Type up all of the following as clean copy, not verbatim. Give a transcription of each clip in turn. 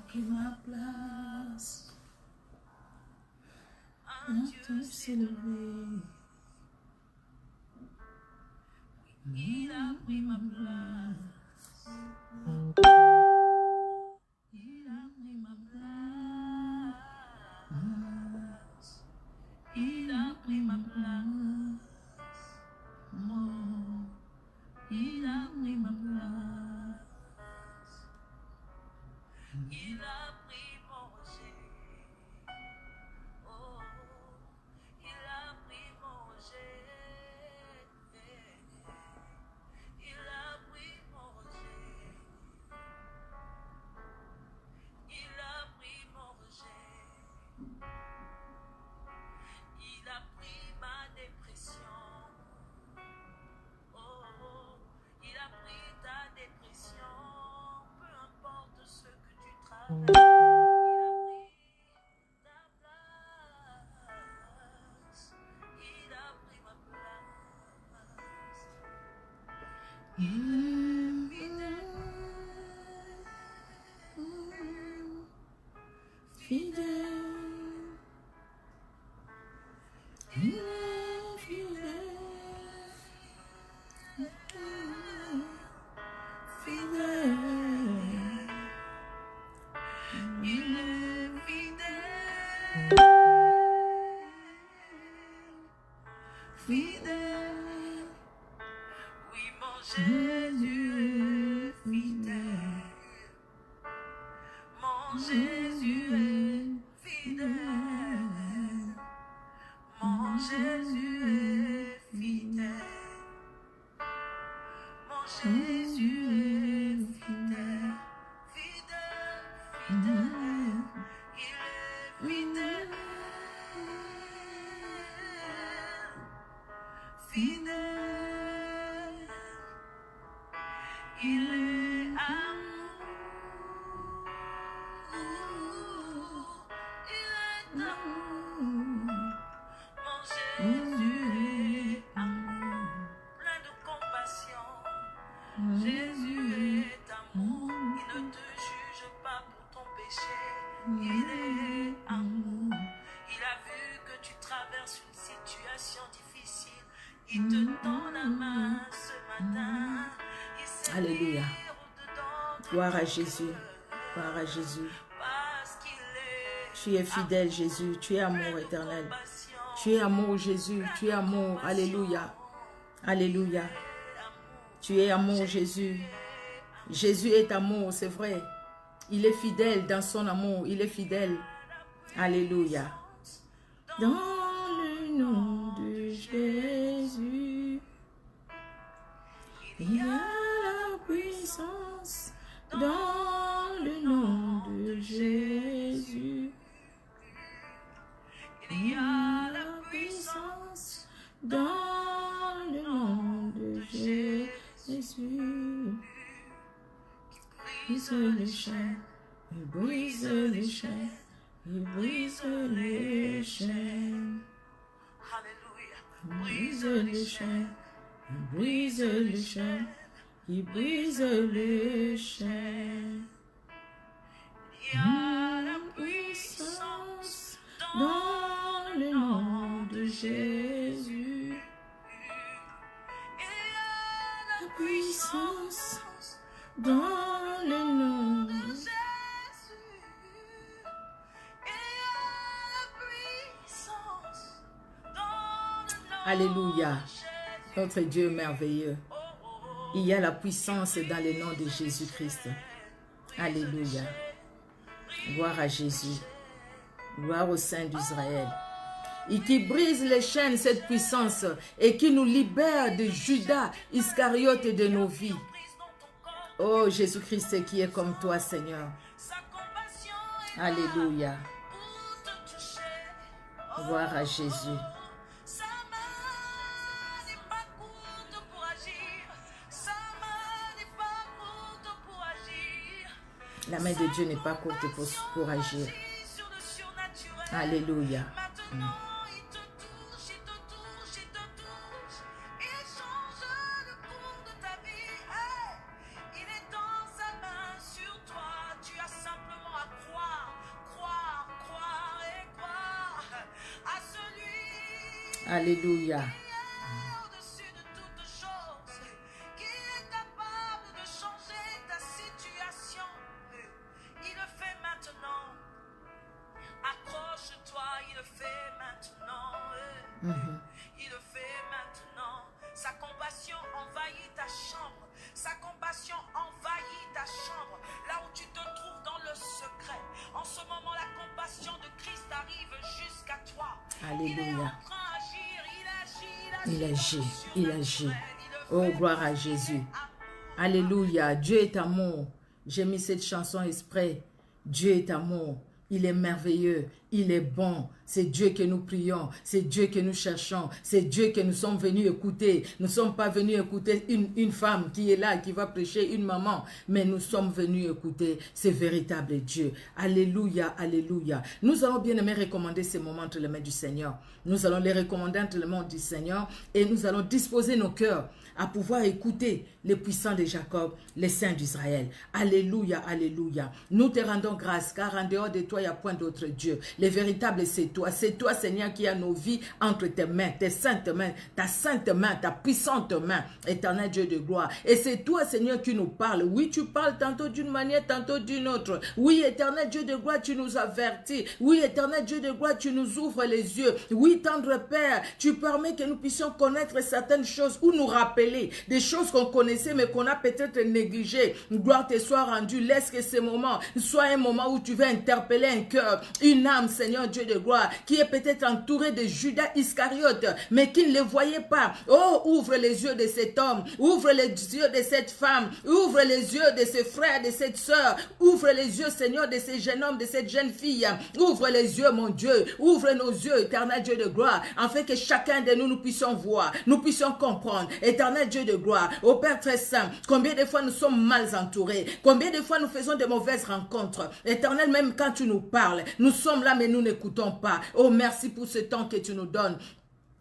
pris ma place. Un Dieu s'est levé. Il a pris ma place. Il a pris ma place. Il a pris ma place. Oh, il a pris ma place. Il a pris mon rocher. Oh, il a pris mon rocher. Il a pris mon rocher. Il a pris mon rocher. Il a pris ma dépression. Oh, il a pris ta dépression. Peu importe ce que tu traverses. Il a pris ta place. Il a pris ma place. Il est fidèle. Il est fidèle. Fidèle. Il est fidèle. Fidèle. Oui, mon Jésus est fidèle. Mon Jésus est fidèle. Mon Jésus est fidèle. Mon Jésus est fidèle. Fidèle, fidèle. Il est fidèle. Fidèle. Il est amour. Il est amour. Mon Jésus est amour, plein de compassion. Jésus est amour, il ne te juge pas pour ton péché. Il est amour, il a vu que tu traverses une situation difficile. Il te tend la main ce matin. Alléluia. Gloire à Jésus. Gloire à Jésus. Tu es fidèle, Jésus. Tu es amour éternel. Tu es amour, Jésus. Tu es amour. Alléluia. Alléluia. Tu es amour, Jésus. Jésus est amour, c'est vrai. Il est fidèle dans son amour. Il est fidèle. Alléluia. Dans le nom de Jésus, il y a la puissance. Dans le nom de Jésus, il y a la puissance. Dans le nom de Jésus, brise les chaînes, il brise les chaînes, il brise les chaînes. Il brise les chaînes, il brise les chaînes, il brise les chaînes. Il y a la puissance dans le nom de Jésus. Il y a la puissance dans le nom de Jésus. Il y a la puissance dans le nom. Alléluia. Notre Dieu merveilleux. Il y a la puissance dans le nom de Jésus-Christ. Alléluia. Gloire à Jésus. Gloire au Saint d'Israël. Et qui brise les chaînes, cette puissance, et qui nous libère de Judas Iscariote et de nos vies. Oh Jésus-Christ qui est comme toi, Seigneur. Alléluia. Gloire à Jésus. La main de Dieu n'est pas courte pour agir. Alléluia. Alléluia. Au-dessus de toute chose, qui est capable de changer ta situation. Il le fait maintenant. Accroche-toi, il le fait maintenant. Il le fait maintenant. Sa compassion envahit ta chambre. Sa compassion envahit ta chambre. Là où tu te trouves dans le secret. En ce moment, la compassion de Christ arrive jusqu'à toi. Alléluia. Il est en train d'agir. Il agit. Il agit. Oh, gloire à Jésus. Alléluia. Dieu est amour. J'ai mis cette chanson exprès. Dieu est amour. Il est merveilleux. Il est bon. C'est Dieu que nous prions. C'est Dieu que nous cherchons. C'est Dieu que nous sommes venus écouter. Nous ne sommes pas venus écouter une femme qui est là, qui va prêcher, une maman. Mais nous sommes venus écouter ce véritable Dieu. Alléluia, alléluia. Nous allons bien aimer recommander ces moments entre les mains du Seigneur. Nous allons les recommander entre les mains du Seigneur. Et nous allons disposer nos cœurs à pouvoir écouter les puissants de Jacob, les saints d'Israël. Alléluia, alléluia. Nous te rendons grâce, car en dehors de toi, il n'y a point d'autre Dieu. Le véritable, c'est toi. C'est toi, Seigneur, qui a nos vies entre tes mains, tes saintes mains, ta sainte main, ta puissante main, éternel Dieu de gloire. Et c'est toi, Seigneur, qui nous parles. Oui, tu parles tantôt d'une manière, tantôt d'une autre. Oui, éternel Dieu de gloire, tu nous avertis. Oui, éternel Dieu de gloire, tu nous ouvres les yeux. Oui, tendre Père, tu permets que nous puissions connaître certaines choses ou nous rappeler des choses qu'on connaissait mais qu'on a peut-être négligées. Gloire te soit rendue. Laisse que ce moment soit un moment où tu vas interpeller un cœur, une âme, Seigneur Dieu de gloire, qui est peut-être entourée de Judas Iscariote, mais qui ne le voyait pas. Oh, ouvre les yeux de cet homme, ouvre les yeux de cette femme, ouvre les yeux de ce frère, de cette soeur, ouvre les yeux, Seigneur, de ce jeune homme, de cette jeune fille. Ouvre les yeux, mon Dieu, ouvre nos yeux, éternel Dieu de gloire, afin que chacun de nous, nous puissions voir, nous puissions comprendre. Éternel Dieu de gloire, au Père très saint, combien de fois nous sommes mal entourés, combien de fois nous faisons de mauvaises rencontres. Éternel, même quand tu nous parles, nous sommes là mais nous n'écoutons pas. Oh, merci pour ce temps que tu nous donnes.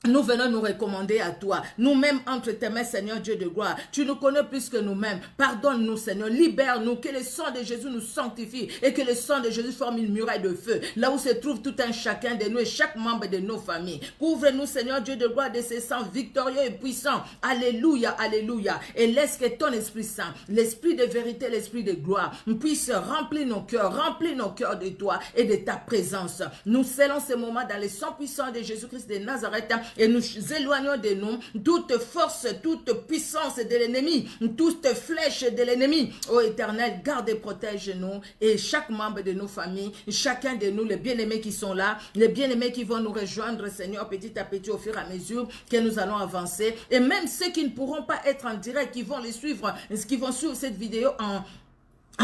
Nous venons nous recommander à toi. Nous-mêmes entre tes mains, Seigneur Dieu de gloire. Tu nous connais plus que nous-mêmes. Pardonne-nous, Seigneur. Libère-nous. Que le sang de Jésus nous sanctifie et que le sang de Jésus forme une muraille de feu. Là où se trouve tout un chacun de nous et chaque membre de nos familles. Couvre-nous, Seigneur Dieu de gloire, de ces sangs victorieux et puissants. Alléluia, alléluia. Et laisse que ton Esprit Saint, l'Esprit de vérité, l'Esprit de gloire, puisse remplir nos cœurs de toi et de ta présence. Nous scellons ce moment dans le sang puissant de Jésus-Christ de Nazareth. Et nous éloignons de nous toute force, toute puissance de l'ennemi, toute flèche de l'ennemi. Ô Éternel, garde et protège-nous et chaque membre de nos familles, chacun de nous, les bien-aimés qui sont là, les bien-aimés qui vont nous rejoindre, Seigneur, petit à petit, au fur et à mesure que nous allons avancer. Et même ceux qui ne pourront pas être en direct, qui vont les suivre, qui vont suivre cette vidéo en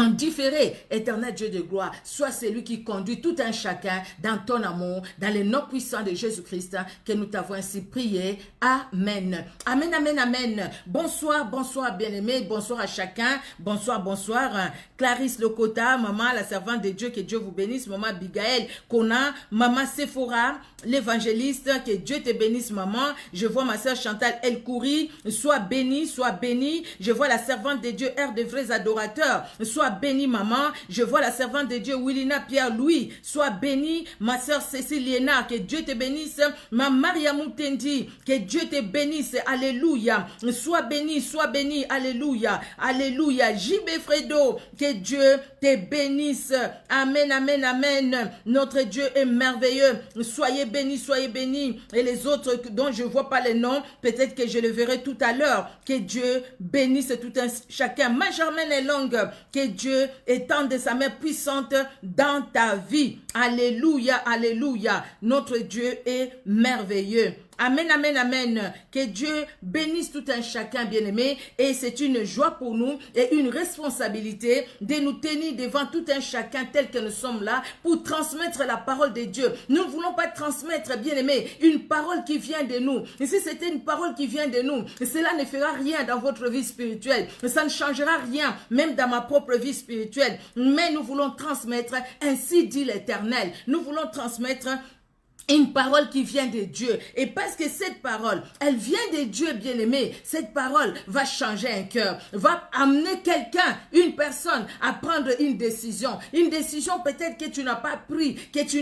différé, éternel Dieu de gloire, sois celui qui conduit tout un chacun dans ton amour, dans le nom puissant de Jésus-Christ, que nous t'avons ainsi prié. Amen. Amen, amen, amen. Bonsoir, bonsoir, bien-aimés. Bonsoir à chacun. Bonsoir, bonsoir. Clarisse Lokota, maman, la servante de Dieu, que Dieu vous bénisse. Maman Abigail Kona, maman Sephora, l'évangéliste, que Dieu te bénisse, maman. Je vois ma soeur Chantal Elkouri, sois bénie, sois bénie. Je vois la servante de Dieu, Air de vrais adorateurs, sois bénie, maman. Je vois la servante de Dieu, Willina Pierre-Louis, sois bénie. Ma soeur Cécile Liena, que Dieu te bénisse. Ma Maria Moutendi, que Dieu te bénisse. Alléluia. Sois bénie. Alléluia. Alléluia. JB Fredo, que Dieu te bénisse. Amen, amen, amen. Notre Dieu est merveilleux. Soyez bénis. Et les autres dont je ne vois pas les noms, peut-être que je le verrai tout à l'heure. Que Dieu bénisse tout un chacun. Ma Germaine est longue. Que Dieu étende sa main puissante dans ta vie. Alléluia, alléluia. Notre Dieu est merveilleux. Amen, amen, amen. Que Dieu bénisse tout un chacun, bien-aimé. Et c'est une joie pour nous et une responsabilité de nous tenir devant tout un chacun tel que nous sommes là pour transmettre la parole de Dieu. Nous ne voulons pas transmettre, bien-aimé, une parole qui vient de nous. Et si c'était une parole qui vient de nous, cela ne fera rien dans votre vie spirituelle. Ça ne changera rien, même dans ma propre vie spirituelle. Mais nous voulons transmettre, ainsi dit l'Éternel. Nous voulons transmettre Une parole qui vient de Dieu. Et parce que cette parole, elle vient de Dieu, bien-aimé, cette parole va changer un cœur, va amener quelqu'un, une personne, à prendre une décision. Une décision peut-être que tu n'as pas pris, que tu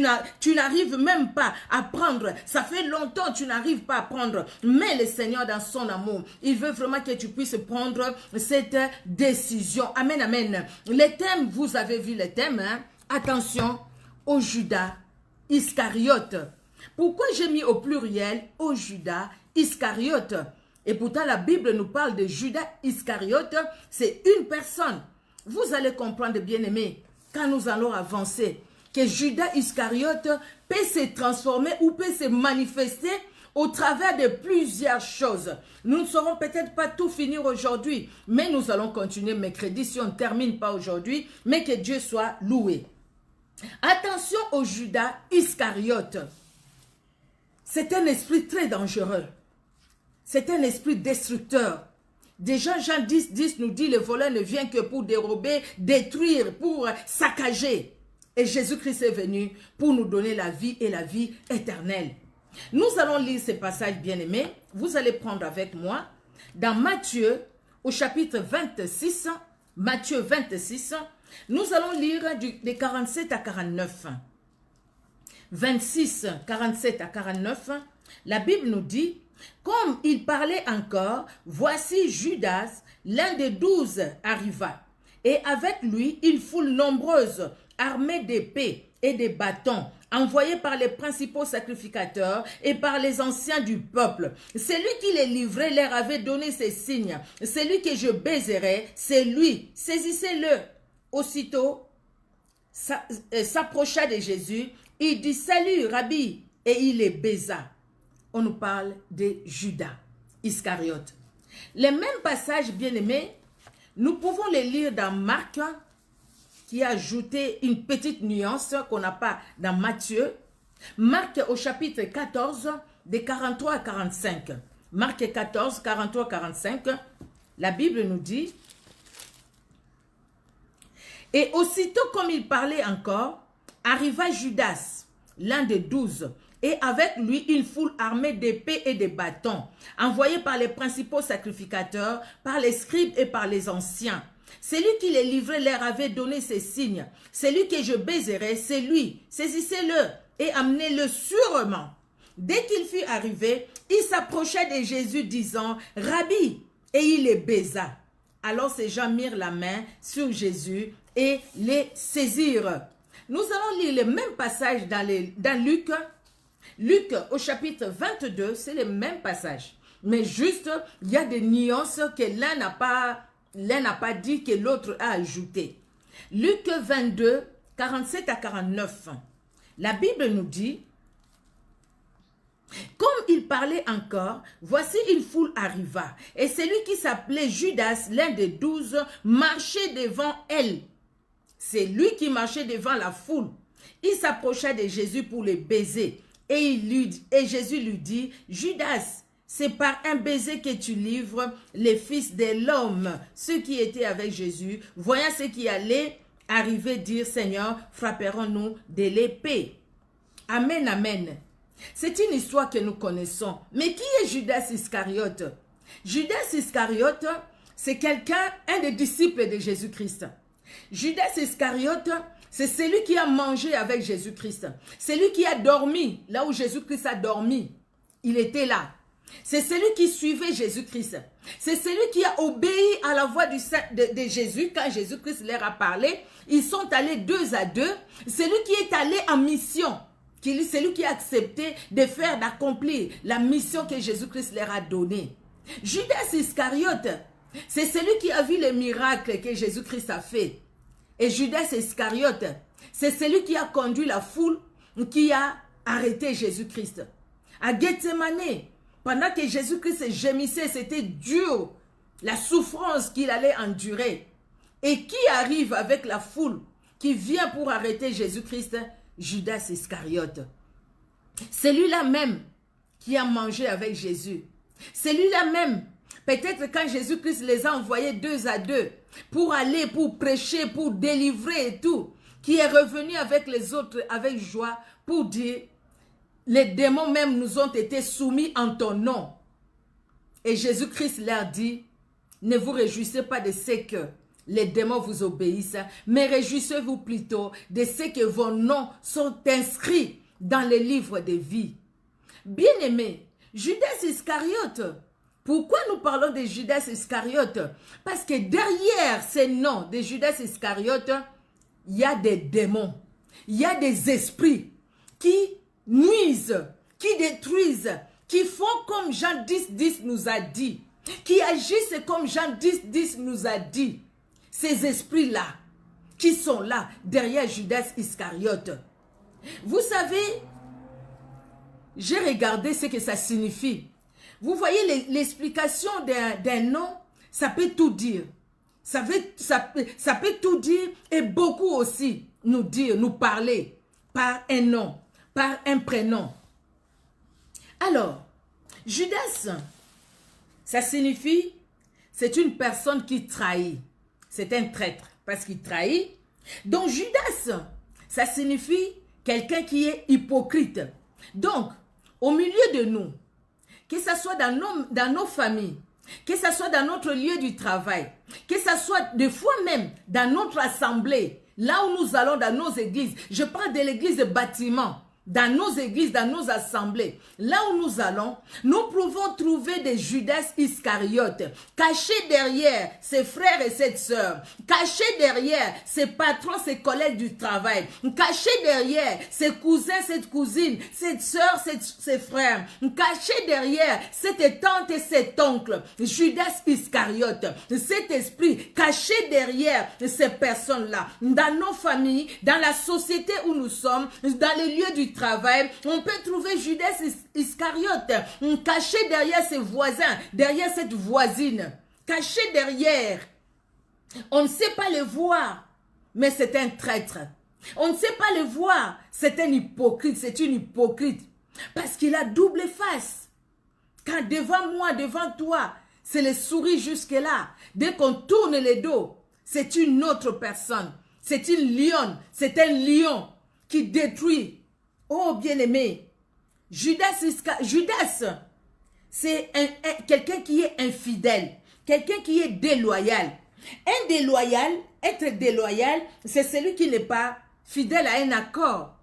n'arrives même pas à prendre. Ça fait longtemps que tu n'arrives pas à prendre. Mais le Seigneur, dans son amour, il veut vraiment que tu puisses prendre cette décision. Amen, amen. Les thèmes, vous avez vu les thèmes, hein? Attention au Judas Iscariote. Pourquoi j'ai mis au pluriel au Judas Iscariote? Et pourtant la Bible nous parle de Judas Iscariote, c'est une personne. Vous allez comprendre, bien-aimés, quand nous allons avancer, que Judas Iscariote peut se transformer ou peut se manifester au travers de plusieurs choses. Nous ne saurons peut-être pas tout finir aujourd'hui, mais nous allons continuer mercredi si on ne termine pas aujourd'hui, mais que Dieu soit loué. Attention au Judas Iscariote. C'est un esprit très dangereux. C'est un esprit destructeur. Déjà, Jean 10 nous dit, le voleur ne vient que pour dérober, détruire, pour saccager. Et Jésus-Christ est venu pour nous donner la vie et la vie éternelle. Nous allons lire ce passage bien-aimé. Vous allez prendre avec moi dans Matthieu, au chapitre 26, Matthieu 26, nous allons lire des 47 à 49. 26, 47 à 49, la Bible nous dit, comme il parlait encore, voici Judas, l'un des 12, arriva, et avec lui une foule nombreuse, armée d'épées et de bâtons, envoyés par les principaux sacrificateurs et par les anciens du peuple. Celui qui les livrait leur avait donné ces signes. Celui que je baiserai, c'est lui. Saisissez-le. Aussitôt, s'approcha de Jésus. Il dit, salut, Rabbi, et il les baisa. On nous parle de Judas Iscariote. Les mêmes passages, bien-aimés, nous pouvons les lire dans Marc, qui a ajouté une petite nuance qu'on n'a pas dans Matthieu. Marc au chapitre 14, de 43 à 45. Marc 14, 43 à 45, la Bible nous dit, « Et aussitôt comme il parlait encore, arriva Judas, l'un des 12, et avec lui une foule armée d'épées et de bâtons, envoyés par les principaux sacrificateurs, par les scribes et par les anciens. Celui qui les livrait leur avait donné ces signes. Celui que je baiserai, c'est lui. Saisissez-le et amenez-le sûrement. » Dès qu'il fut arrivé, il s'approcha de Jésus disant, « Rabbi » et il les baisa. Alors ces gens mirent la main sur Jésus et les saisirent. Nous allons lire le même passage dans Luc. Luc au chapitre 22, c'est le même passage. Mais juste, il y a des nuances que l'un n'a pas dit, que l'autre a ajouté. Luc 22, 47 à 49. La Bible nous dit, « Comme il parlait encore, voici une foule arriva, et celui qui s'appelait Judas, l'un des 12, marchait devant elle. » C'est lui qui marchait devant la foule. Il s'approcha de Jésus pour le baiser. Et Jésus lui dit, « Judas, c'est par un baiser que tu livres les fils de l'homme. » Ceux qui étaient avec Jésus, voyant ce qui allait arriver, dire, « Seigneur, frapperons-nous de l'épée. » Amen, amen. C'est une histoire que nous connaissons. Mais qui est Judas Iscariote? Judas Iscariote, c'est quelqu'un, un des disciples de Jésus-Christ. Judas Iscariote, c'est celui qui a mangé avec Jésus-Christ. Celui qui a dormi, là où Jésus-Christ a dormi. Il était là. C'est celui qui suivait Jésus-Christ. C'est celui qui a obéi à la voix de Jésus quand Jésus-Christ leur a parlé. Ils sont allés 2 à 2. C'est lui qui est allé en mission. C'est lui qui a accepté de faire, d'accomplir la mission que Jésus-Christ leur a donnée. Judas Iscariote, c'est celui qui a vu les miracles que Jésus-Christ a fait. Et Judas Iscariote, c'est celui qui a conduit la foule, qui a arrêté Jésus-Christ. À Gethsemane, pendant que Jésus-Christ gémissait, c'était dur, la souffrance qu'il allait endurer. Et qui arrive avec la foule, qui vient pour arrêter Jésus-Christ? Judas Iscariote. C'est lui-là même qui a mangé avec Jésus. C'est lui-là même, peut-être quand Jésus-Christ les a envoyés 2 à 2, pour aller, pour prêcher, pour délivrer et tout, qui est revenu avec les autres avec joie pour dire, les démons même nous ont été soumis en ton nom. Et Jésus-Christ leur dit, ne vous réjouissez pas de ce que les démons vous obéissent, mais réjouissez-vous plutôt de ce que vos noms sont inscrits dans le livre de vie. Bien-aimé, Judas Iscariote, pourquoi nous parlons de Judas Iscariote? Parce que derrière ces noms de Judas Iscariote, il y a des démons, il y a des esprits qui nuisent, qui détruisent, qui font comme Jean 10 nous a dit, qui agissent comme Jean 10 nous a dit. Ces esprits-là, qui sont là, derrière Judas Iscariote. Vous savez, j'ai regardé ce que ça signifie. Vous voyez l'explication d'un nom, ça peut tout dire. Ça peut tout dire et beaucoup aussi nous dire, nous parler par un nom, par un prénom. Alors, Judas, ça signifie, c'est une personne qui trahit. C'est un traître parce qu'il trahit. Donc Judas, ça signifie quelqu'un qui est hypocrite. Donc, au milieu de nous, que ce soit dans nos familles, que ce soit dans notre lieu du travail, que ce soit des fois même dans notre assemblée, là où nous allons dans nos églises, je parle de l'église de bâtiment, dans nos églises, dans nos assemblées, là où nous allons, nous pouvons trouver des Judas Iscariotes, cachés derrière ses frères et ses sœurs, cachés derrière ses patrons, ses collègues du travail, cachés derrière ses cousins, cette cousine, cette sœur, ses frères, cachés derrière cette tante et cet oncle, Judas Iscariote, cet esprit caché derrière ces personnes-là, dans nos familles, dans la société où nous sommes, dans les lieux du travail, on peut trouver Judas Iscariote caché derrière ses voisins, derrière cette voisine, caché derrière. On ne sait pas le voir, mais c'est un traître. On ne sait pas le voir, c'est un hypocrite, c'est une hypocrite. Parce qu'il a double face. Quand devant moi, devant toi, c'est le sourire jusque-là. Dès qu'on tourne le dos, c'est une autre personne. C'est une lionne, c'est un lion qui détruit. Oh, bien-aimé, Judas, c'est quelqu'un qui est infidèle, quelqu'un qui est déloyal. Un déloyal, être déloyal, c'est celui qui n'est pas fidèle à un accord.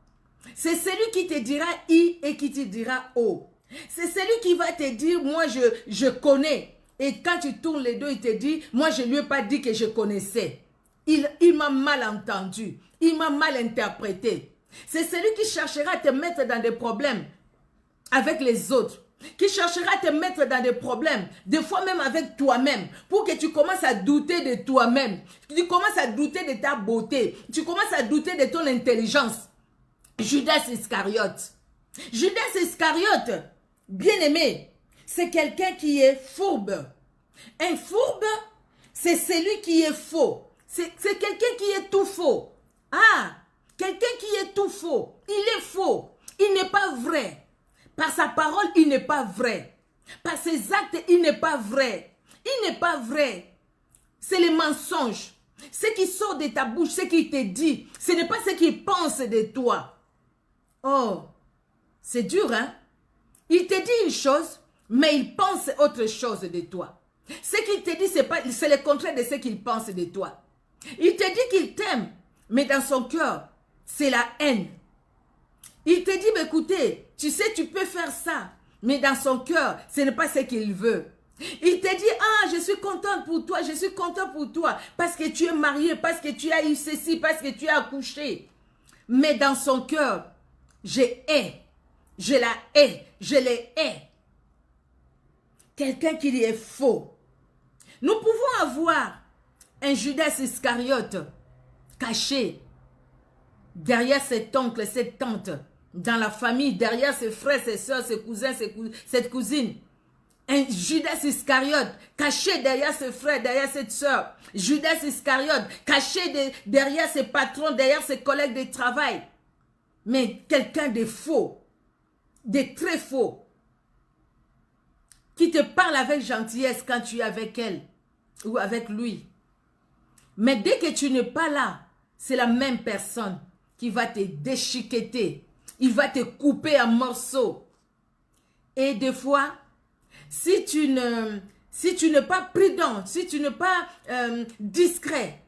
C'est celui qui te dira I et qui te dira O. C'est celui qui va te dire, moi je connais. Et quand tu tournes les deux, il te dit, moi je ne lui ai pas dit que je connaissais. Il m'a mal entendu, il m'a mal interprété. C'est celui qui cherchera à te mettre dans des problèmes avec les autres, qui cherchera à te mettre dans des problèmes, des fois même avec toi-même, pour que tu commences à douter de toi-même, tu commences à douter de ta beauté, tu commences à douter de ton intelligence. Judas Iscariote. Judas Iscariote, bien-aimé, c'est quelqu'un qui est fourbe. Un fourbe, c'est celui qui est faux. C'est quelqu'un qui est tout faux. Ah! Quelqu'un qui est tout faux, il est faux, il n'est pas vrai. Par sa parole, il n'est pas vrai. Par ses actes, il n'est pas vrai. Il n'est pas vrai. C'est le mensonge. Ce qui sort de ta bouche, ce qu'il te dit, ce n'est pas ce qu'il pense de toi. Oh, c'est dur, hein? Il te dit une chose, mais il pense autre chose de toi. Ce qu'il te dit, c'est le contraire de ce qu'il pense de toi. Il te dit qu'il t'aime, mais dans son cœur, c'est la haine. Il te dit, mais écoutez, tu sais, tu peux faire ça. Mais dans son cœur, ce n'est pas ce qu'il veut. Il te dit, ah, je suis contente pour toi, je suis content pour toi. Parce que tu es marié, parce que tu as eu ceci, parce que tu as accouché. Mais dans son cœur, je hais. Je la hais. Je les hais. Quelqu'un qui est faux. Nous pouvons avoir un Judas Iscariote caché derrière cet oncle, cette tante, dans la famille, derrière ses frères, ses soeurs, ses cousins, cette cousine. Un Judas Iscariote caché derrière ses frères, derrière cette soeur. Judas Iscariote caché derrière ses patrons, derrière ses collègues de travail. Mais quelqu'un de faux, de très faux, qui te parle avec gentillesse quand tu es avec elle ou avec lui. Mais dès que tu n'es pas là, c'est la même personne qui va te déchiqueter. il va te couper en morceaux. Et des fois, si tu n'es pas prudent, si tu n'es pas discret,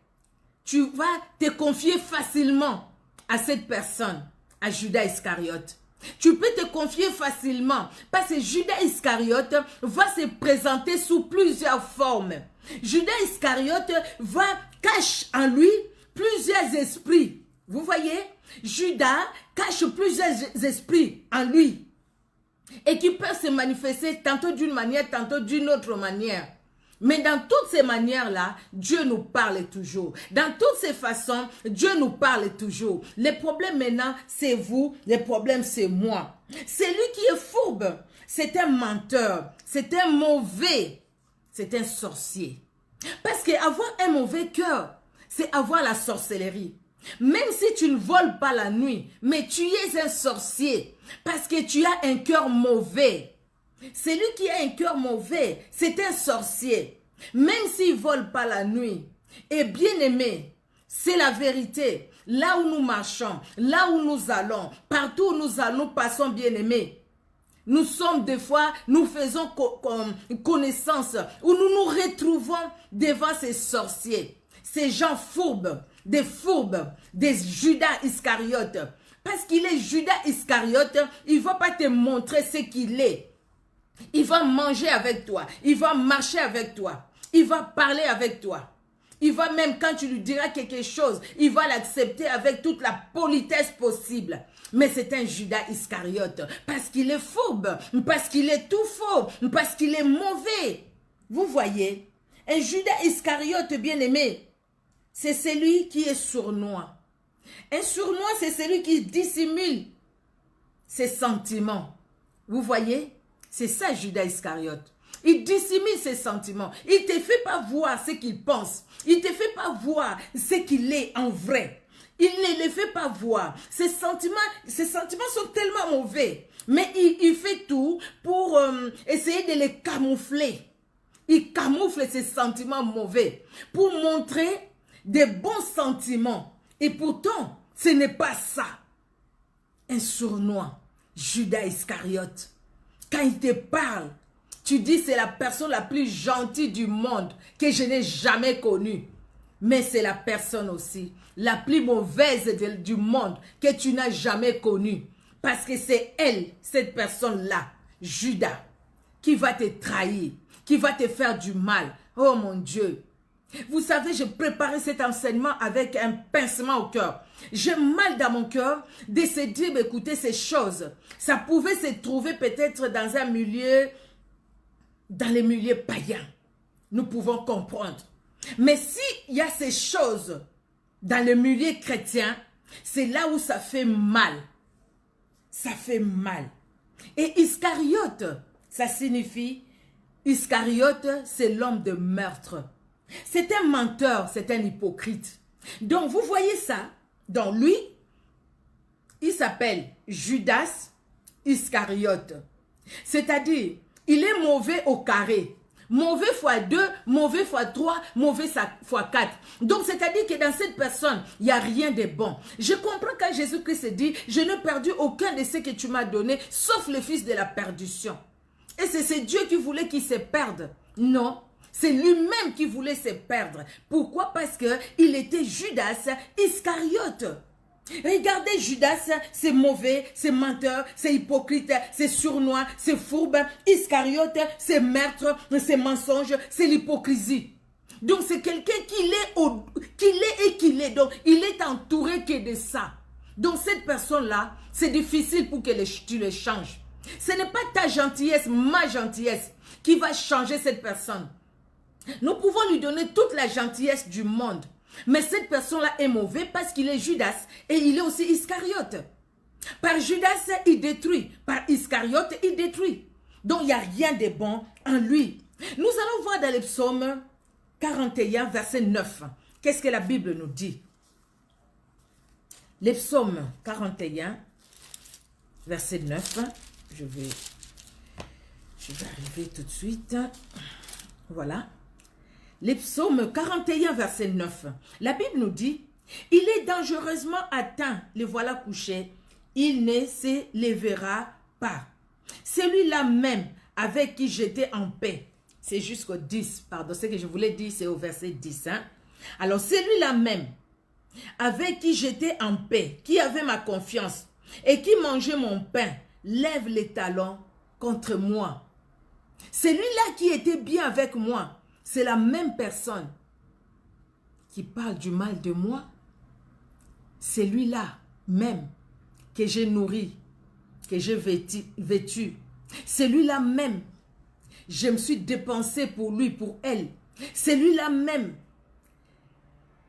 tu vas te confier facilement à cette personne, à Judas Iscariote. Tu peux te confier facilement parce que Judas Iscariote va se présenter sous plusieurs formes. Judas Iscariote cache en lui plusieurs esprits. Vous voyez, Judas cache plusieurs esprits en lui et qui peuvent se manifester tantôt d'une manière, tantôt d'une autre manière. Mais dans toutes ces manières-là, Dieu nous parle toujours. Dans toutes ces façons, Dieu nous parle toujours. Le problème maintenant, c'est vous. Le problème, c'est moi. C'est lui qui est fourbe. C'est un menteur. C'est un mauvais. C'est un sorcier. Parce qu'avoir un mauvais cœur, c'est avoir la sorcellerie. Même si tu ne voles pas la nuit, mais tu es un sorcier. Parce que tu as un cœur mauvais. Celui qui a un cœur mauvais, c'est un sorcier. Même s'il ne vole pas la nuit. Et bien aimé, c'est la vérité. Là où nous marchons, là où nous allons, partout où nous allons, nous passons bien aimé. Nous sommes des fois, nous faisons connaissance, où nous nous retrouvons devant ces sorciers. Ces gens fourbes, des Judas Iscariote. Parce qu'il est Judas Iscariote, il ne va pas te montrer ce qu'il est. Il va manger avec toi. Il va marcher avec toi. Il va parler avec toi. Il va même, quand tu lui diras quelque chose, il va l'accepter avec toute la politesse possible. Mais c'est un Judas Iscariote. Parce qu'il est fourbe. Parce qu'il est tout faux. Parce qu'il est mauvais. Vous voyez, un Judas Iscariote bien-aimé, c'est celui qui est sournois. Un sournois, c'est celui qui dissimule ses sentiments. Vous voyez? C'est ça Judas Iscariote. Il dissimule ses sentiments. Il ne te fait pas voir ce qu'il pense. Il ne te fait pas voir ce qu'il est en vrai. Il ne les fait pas voir. Ses sentiments sont tellement mauvais. Mais il fait tout pour essayer de les camoufler. Il camoufle ses sentiments mauvais pour montrer des bons sentiments. Et pourtant, ce n'est pas ça. Un sournois, Judas Iscariote. Quand il te parle, tu dis c'est la personne la plus gentille du monde que je n'ai jamais connue. Mais c'est la personne aussi la plus mauvaise du monde que tu n'as jamais connue. Parce que c'est elle, cette personne-là, Judas, qui va te trahir, qui va te faire du mal. Oh mon Dieu! Vous savez, j'ai préparé cet enseignement avec un pincement au cœur. J'ai mal dans mon cœur de se dire, écoutez, ces choses, ça pouvait se trouver peut-être dans un milieu, dans les milieux païens. Nous pouvons comprendre. Mais s'il y a ces choses dans le milieu chrétien, c'est là où ça fait mal. Ça fait mal. Et Iscariote, ça signifie, Iscariote, c'est l'homme de meurtre. C'est un menteur, c'est un hypocrite. Donc, vous voyez ça, dans lui, il s'appelle Judas Iscariote. C'est-à-dire, il est mauvais au carré. Mauvais fois 2, mauvais fois 3, mauvais fois 4. Donc, c'est-à-dire que dans cette personne, il n'y a rien de bon. Je comprends quand Jésus-Christ dit, je n'ai perdu aucun de ce que tu m'as donné, sauf le fils de la perdition. Et c'est Dieu qui voulait qu'il se perde. Non. C'est lui-même qui voulait se perdre. Pourquoi? Parce qu'il était Judas Iscariote. Regardez Judas, c'est mauvais, c'est menteur, c'est hypocrite, c'est sournois, c'est fourbe. Iscariote, c'est meurtre, c'est mensonge, c'est l'hypocrisie. Donc c'est quelqu'un qui l'est. Donc il est entouré que de ça. Donc cette personne-là, c'est difficile pour que tu le changes. Ce n'est pas ta gentillesse, ma gentillesse qui va changer cette personne. Nous pouvons lui donner toute la gentillesse du monde. Mais cette personne-là est mauvaise parce qu'il est Judas et il est aussi Iscariote. Par Judas, il détruit. Par Iscariote, il détruit. Donc, il n'y a rien de bon en lui. Nous allons voir dans le psaume 41, verset 9. Qu'est-ce que la Bible nous dit? Le psaume 41, verset 9. Je vais arriver tout de suite. Voilà. Les psaumes 41, verset 9. La Bible nous dit, il est dangereusement atteint, le voilà couché. il ne s'élèvera pas. Celui-là même avec qui j'étais en paix. C'est jusqu'au 10, pardon, ce que je voulais dire, c'est au verset 10. Hein? Alors, celui-là même avec qui j'étais en paix, qui avait ma confiance et qui mangeait mon pain, lève les talons contre moi. Celui-là qui était bien avec moi, c'est la même personne qui parle du mal de moi. C'est lui-là même que j'ai nourri, que j'ai vêtu. C'est lui-là même. Je me suis dépensé pour lui, pour elle. C'est lui-là même.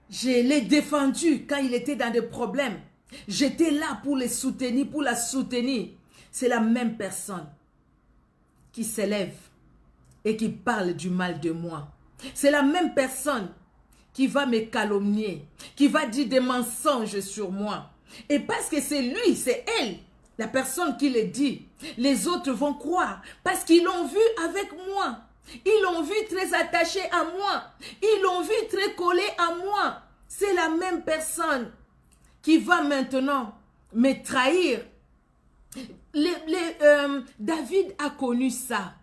Je l'ai défendu quand il était dans des problèmes. J'étais là pour les soutenir, pour la soutenir. C'est la même personne qui s'élève et qui parle du mal de moi. C'est la même personne qui va me calomnier, qui va dire des mensonges sur moi. Et parce que c'est lui, c'est elle, la personne qui le dit, les autres vont croire parce qu'ils l'ont vu avec moi. Ils l'ont vu très attaché à moi. Ils l'ont vu très collé à moi. C'est la même personne qui va maintenant me trahir. David a connu ça.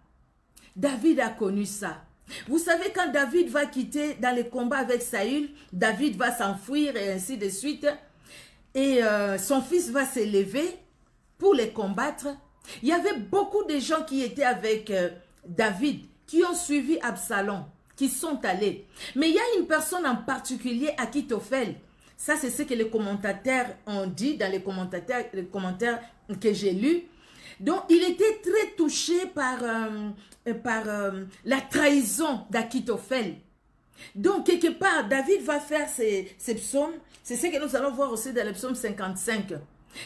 David a connu ça. Vous savez, quand David va quitter dans les combats avec Saül, David va s'enfuir et ainsi de suite. Et son fils va s'élever pour les combattre. Il y avait beaucoup de gens qui étaient avec David, qui ont suivi Absalom, qui sont allés. Mais il y a une personne en particulier, Akitophel. Ça, c'est ce que les commentateurs ont dit dans les commentaires que j'ai lus. Donc, il était très touché par la trahison d'Akitophel. Donc, quelque part, David va faire ses psaumes. C'est ce que nous allons voir aussi dans le psaume 55.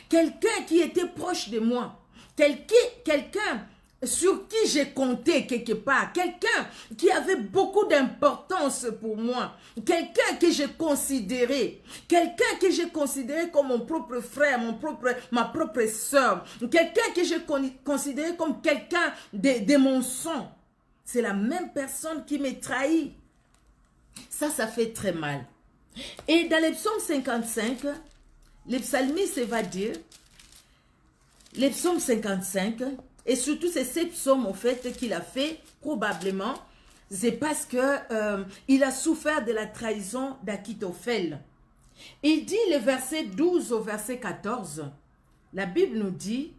Quelqu'un qui était proche de moi. Quelqu'un sur qui j'ai compté quelque part. Quelqu'un qui avait beaucoup d'importance pour moi. Quelqu'un que j'ai considéré. Quelqu'un que j'ai considéré comme mon propre frère, ma propre soeur. Quelqu'un que j'ai considéré comme quelqu'un de mon sang. C'est la même personne qui me trahit. Ça fait très mal. Et dans le psaume 55, le psalmiste va dire, le psaume 55, et surtout c'est ces psaumes au fait qu'il a fait, probablement, c'est parce que il a souffert de la trahison d'Akitophel. Il dit le verset 12 au verset 14, la Bible nous dit,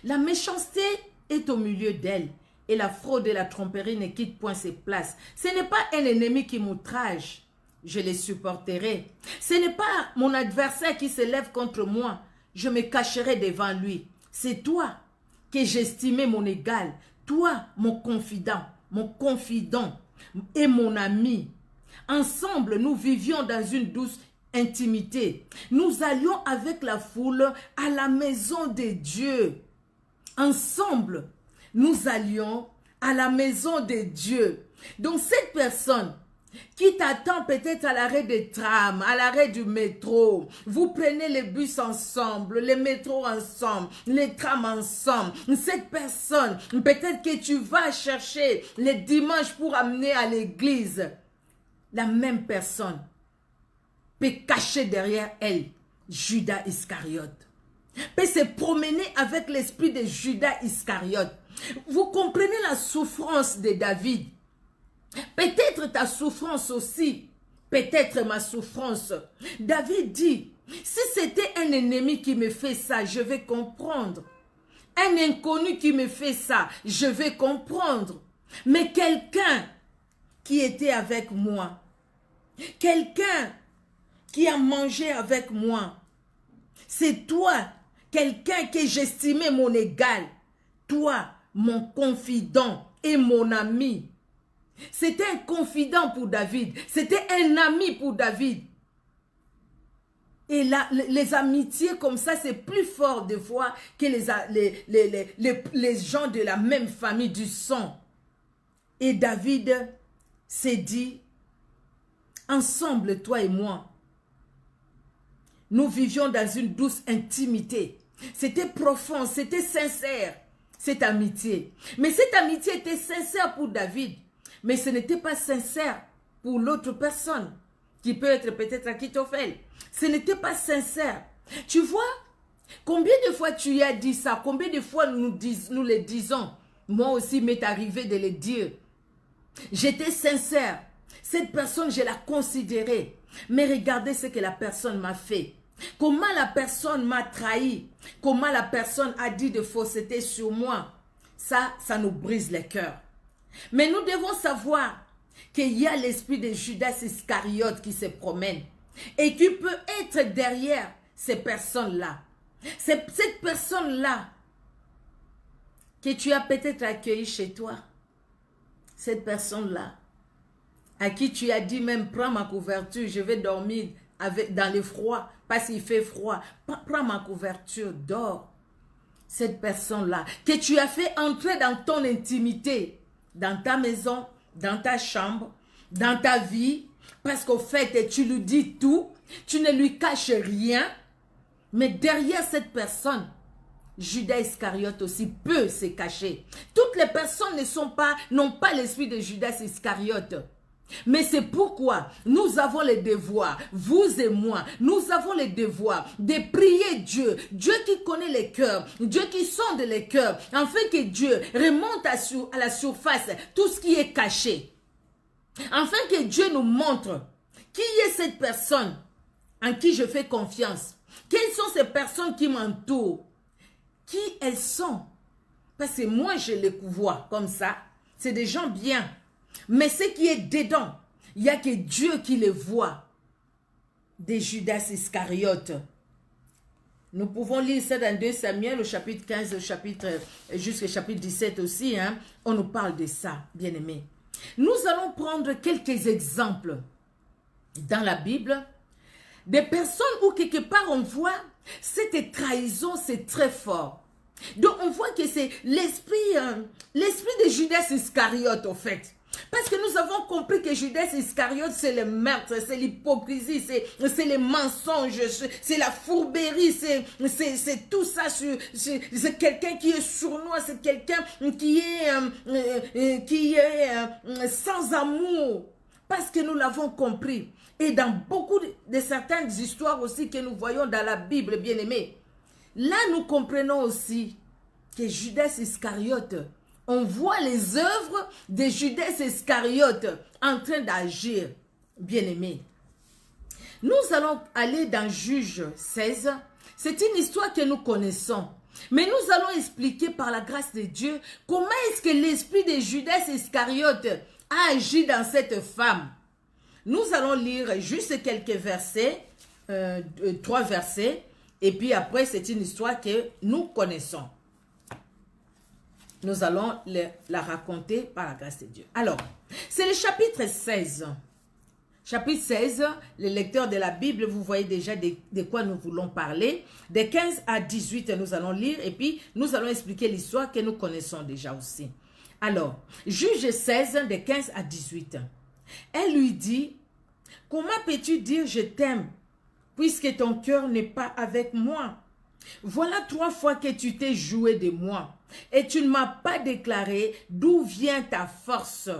la méchanceté est au milieu d'elle, et la fraude et la tromperie ne quittent point ses places. Ce n'est pas un ennemi qui m'outrage, je les supporterai. Ce n'est pas mon adversaire qui se lève contre moi, je me cacherai devant lui. C'est toi que j'estimais mon égal, toi mon confident et mon ami. Ensemble, nous vivions dans une douce intimité. Nous allions avec la foule à la maison de Dieu. Ensemble, nous allions à la maison de Dieu. Donc cette personne qui t'attend peut-être à l'arrêt des trams, à l'arrêt du métro, vous prenez les bus ensemble, les métros ensemble, les trams ensemble. Cette personne, peut-être que tu vas chercher les dimanches pour amener à l'église. La même personne peut cacher derrière elle Judas Iscariote. Peut se promener avec l'esprit de Judas Iscariote. Vous comprenez la souffrance de David. Peut-être ta souffrance aussi. Peut-être ma souffrance. David dit, si c'était un ennemi qui me fait ça, je vais comprendre. Un inconnu qui me fait ça, je vais comprendre. Mais quelqu'un qui était avec moi, quelqu'un qui a mangé avec moi, c'est toi, quelqu'un que j'estimais mon égal, toi, mon confident et mon ami. C'était un confident pour David, c'était un ami pour David. Et là, les amitiés comme ça, c'est plus fort de fois que les gens de la même famille du sang. Et David s'est dit, ensemble, toi et moi, nous vivions dans une douce intimité. C'était profond, c'était sincère, cette amitié. Mais cette amitié était sincère pour David. Mais ce n'était pas sincère pour l'autre personne, qui peut être peut-être Akitophel. Ce n'était pas sincère. Tu vois, Combien de fois tu y as dit ça? Combien de fois nous les disons? Moi aussi, m'est arrivé de le dire. J'étais sincère. Cette personne, je la considérais. Mais regardez ce que la personne m'a fait. Comment la personne m'a trahi. Comment la personne a dit de fausseté sur moi. Ça nous brise le cœur. Mais nous devons savoir qu'il y a l'esprit de Judas Iscariote qui se promène. Et qui peut être derrière ces personnes-là. C'est cette personne-là que tu as peut-être accueillie chez toi. Cette personne-là, à qui tu as dit même, prends ma couverture, je vais dormir dans le froid, parce qu'il fait froid. Prends ma couverture, dors. Cette personne-là, que tu as fait entrer dans ton intimité, dans ta maison, dans ta chambre, dans ta vie, parce qu'au fait, tu lui dis tout, tu ne lui caches rien, mais derrière cette personne, Judas Iscariote aussi peut se cacher. Toutes les personnes n'ont pas l'esprit de Judas Iscariote. Mais c'est pourquoi nous avons le devoir, vous et moi, nous avons le devoir de prier Dieu. Dieu qui connaît les cœurs, Dieu qui sonde les cœurs, afin que Dieu remonte à la surface tout ce qui est caché. Afin que Dieu nous montre qui est cette personne en qui je fais confiance. Quelles sont ces personnes qui m'entourent? Qui elles sont? Parce que moi, je les vois comme ça. C'est des gens bien. Mais ce qui est dedans, il n'y a que Dieu qui les voit. Des Judas Iscariote. Nous pouvons lire ça dans 2 Samuel, au chapitre 15, jusqu'au chapitre 17 aussi. Hein. On nous parle de ça, bien aimé. Nous allons prendre quelques exemples dans la Bible. Des personnes où quelque part on voit cette trahison, c'est très fort. Donc on voit que c'est l'esprit de Judas Iscariote au fait. Parce que nous avons compris que Judas Iscariote c'est le meurtre, c'est l'hypocrisie, c'est les mensonges, c'est la fourberie, c'est tout ça. C'est quelqu'un qui est sournois, c'est quelqu'un qui est sans amour. Parce que nous l'avons compris. Et dans beaucoup de certaines histoires aussi que nous voyons dans la Bible, bien aimés, là nous comprenons aussi que Judas Iscariote, on voit les œuvres de Judas Iscariote en train d'agir, bien aimés. Nous allons aller dans Juge 16. C'est une histoire que nous connaissons. Mais nous allons expliquer par la grâce de Dieu comment est-ce que l'esprit de Judas Iscariote a agi dans cette femme. Nous allons lire juste quelques versets, 3 versets, et puis après c'est une histoire que nous connaissons. Nous allons la raconter par la grâce de Dieu. Alors, c'est le chapitre 16. Chapitre 16, les lecteurs de la Bible, vous voyez déjà de quoi nous voulons parler. De 15 à 18, nous allons lire et puis nous allons expliquer l'histoire que nous connaissons déjà aussi. Alors, Juge 16, de 15 à 18. Elle lui dit, « Comment peux-tu dire je t'aime, puisque ton cœur n'est pas avec moi? Voilà 3 fois que tu t'es joué de moi, et tu ne m'as pas déclaré d'où vient ta force. »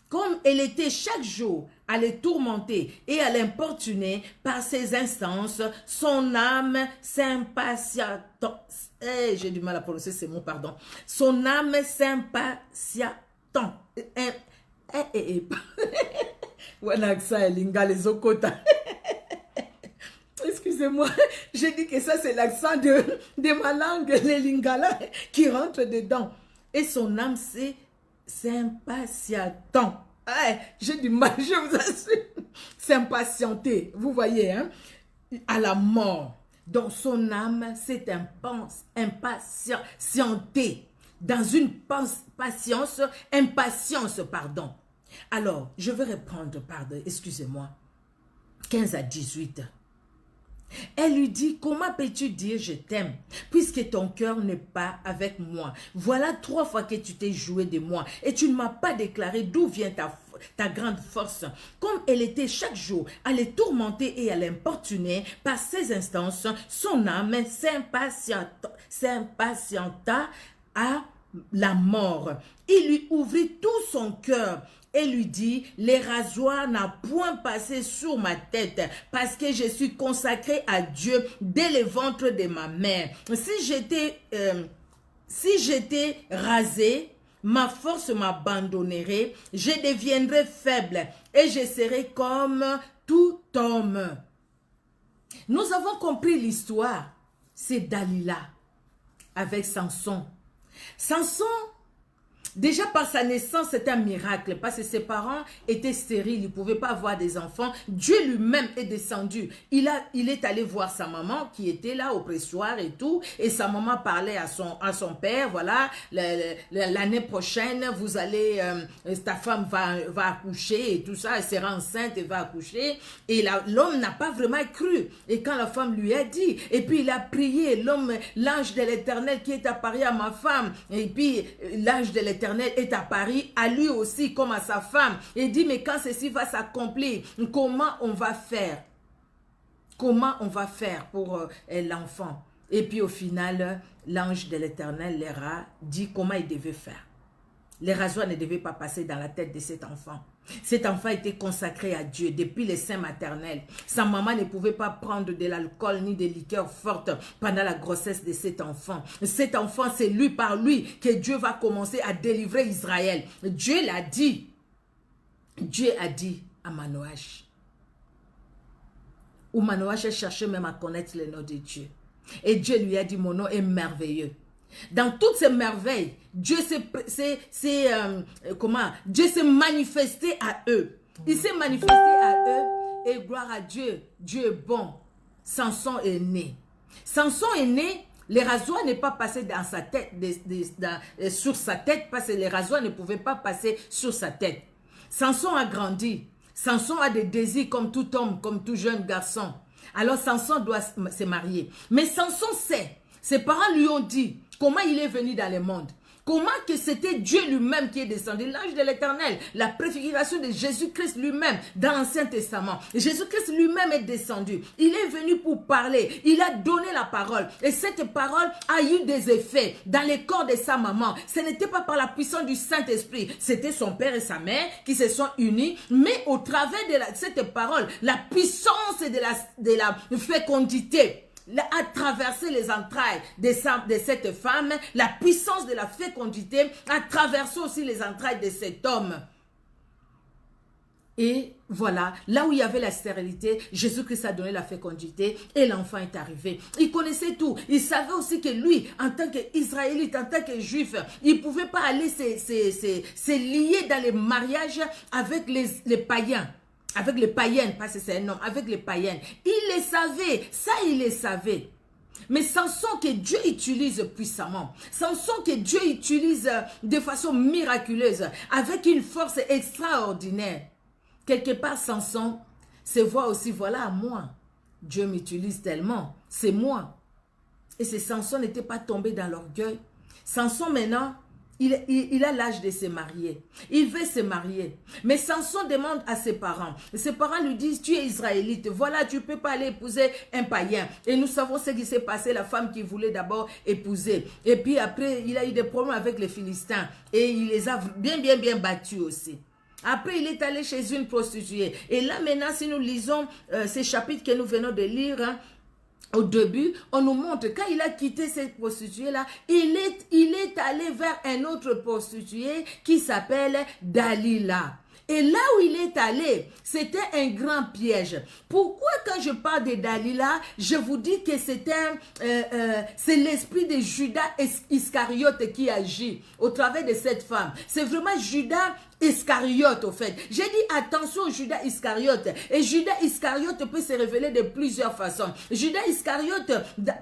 Comme elle était chaque jour à les tourmenter et à l'importuner par ses instances, son âme s'impatientant. J'ai du mal à prononcer ces mots, pardon. Son âme s'impatientant. Excusez-moi, j'ai dit que ça c'est l'accent de ma langue, les lingala, qui rentre dedans. Et son âme s'impatientant. J'ai du mal, je vous assure. S'impatienter, vous voyez, hein, à la mort. Donc son âme s'est impatientée dans une impatience, pardon. Alors, je vais répondre, pardon, excusez-moi, 15 à 18. Elle lui dit, comment peux-tu dire je t'aime, puisque ton cœur n'est pas avec moi? Voilà 3 fois que tu t'es joué de moi, et tu ne m'as pas déclaré d'où vient ta grande force. Comme elle était chaque jour à les tourmenter et à l'importuner par ses instances, son âme s'impatienta à la mort. Il lui ouvrit tout son cœur et lui dit, les rasoirs n'ont point passé sur ma tête, parce que je suis consacré à Dieu dès le ventre de ma mère. Si j'étais rasé, ma force m'abandonnerait, je deviendrais faible et je serais comme tout homme. Nous avons compris l'histoire. C'est Dalila avec Samson. Samson, déjà par sa naissance, c'est un miracle parce que ses parents étaient stériles, ils ne pouvaient pas avoir des enfants. Dieu lui-même est descendu. Il est allé voir sa maman qui était là au pressoir et tout. Et sa maman parlait à son père, voilà, l'année prochaine, vous allez, ta femme va accoucher et tout ça, elle sera enceinte et va accoucher. Et l'homme n'a pas vraiment cru. Et quand la femme lui a dit, et puis il a prié, l'ange de l'Éternel qui est apparu à ma femme, et puis l'ange de l'Éternel est apparu à lui aussi comme à sa femme et dit mais quand ceci va s'accomplir, comment on va faire? Comment on va faire pour l'enfant? Et puis au final, l'ange de l'Éternel leur a dit comment il devait faire. Les rasoirs ne devaient pas passer dans la tête de cet enfant. Cet enfant était consacré à Dieu depuis le sein maternel. Sa maman ne pouvait pas prendre de l'alcool ni des liqueurs fortes pendant la grossesse de cet enfant. Cet enfant, c'est lui par lui que Dieu va commencer à délivrer Israël. Dieu l'a dit. Dieu a dit à Manoach. Ou Manoach cherchait même à connaître le nom de Dieu. Et Dieu lui a dit, mon nom est merveilleux. Dans toutes ces merveilles, Dieu s'est manifesté à eux. Il s'est manifesté à eux et gloire à Dieu. Dieu est bon. Samson est né. Samson est né, les rasoirs n'est pas passé dans sa tête, sur sa tête parce que les rasoirs ne pouvaient pas passer sur sa tête. Samson a grandi. Samson a des désirs comme tout homme, comme tout jeune garçon. Alors Samson doit se marier. Mais Samson sait, ses parents lui ont dit comment il est venu dans le monde. Comment que c'était Dieu lui-même qui est descendu, l'ange de l'Éternel, la préfiguration de Jésus-Christ lui-même dans l'Ancien Testament. Jésus-Christ lui-même est descendu. Il est venu pour parler. Il a donné la parole. Et cette parole a eu des effets dans le corps de sa maman. Ce n'était pas par la puissance du Saint-Esprit. C'était son père et sa mère qui se sont unis. Mais au travers de cette parole, la puissance de la fécondité a traversé les entrailles de cette femme, la puissance de la fécondité a traversé aussi les entrailles de cet homme. Et voilà, là où il y avait la stérilité, Jésus-Christ a donné la fécondité et l'enfant est arrivé. Il connaissait tout. Il savait aussi que lui, en tant qu'Israélite, en tant que Juif, il ne pouvait pas aller se lier dans les mariages avec les païens. Avec les païennes, parce que c'est un homme, avec les païennes. Il les savait, ça il les savait. Mais Samson que Dieu utilise puissamment, Samson que Dieu utilise de façon miraculeuse, avec une force extraordinaire. Quelque part, Samson se voit aussi, voilà moi, Dieu m'utilise tellement, c'est moi. Et ce Samson n'était pas tombé dans l'orgueil. Samson maintenant, il a l'âge de se marier. Il veut se marier. Mais Samson demande à ses parents. Ses parents lui disent, tu es israélite. Voilà, tu ne peux pas aller épouser un païen. Et nous savons ce qui s'est passé. La femme qui voulait d'abord épouser. Et puis après, il a eu des problèmes avec les Philistins. Et il les a bien battus aussi. Après, il est allé chez une prostituée. Et là, maintenant, si nous lisons ces chapitres que nous venons de lire, hein, au début, on nous montre, quand il a quitté cette prostituée-là, il est allé vers un autre prostitué qui s'appelle Dalila. Et là où il est allé, c'était un grand piège. Pourquoi quand je parle de Dalila, je vous dis que c'est l'esprit de Judas Iscariote qui agit au travers de cette femme. C'est vraiment Judas Iscariote au fait. J'ai dit attention au Judas Iscariote. Et Judas Iscariote peut se révéler de plusieurs façons. Judas Iscariote,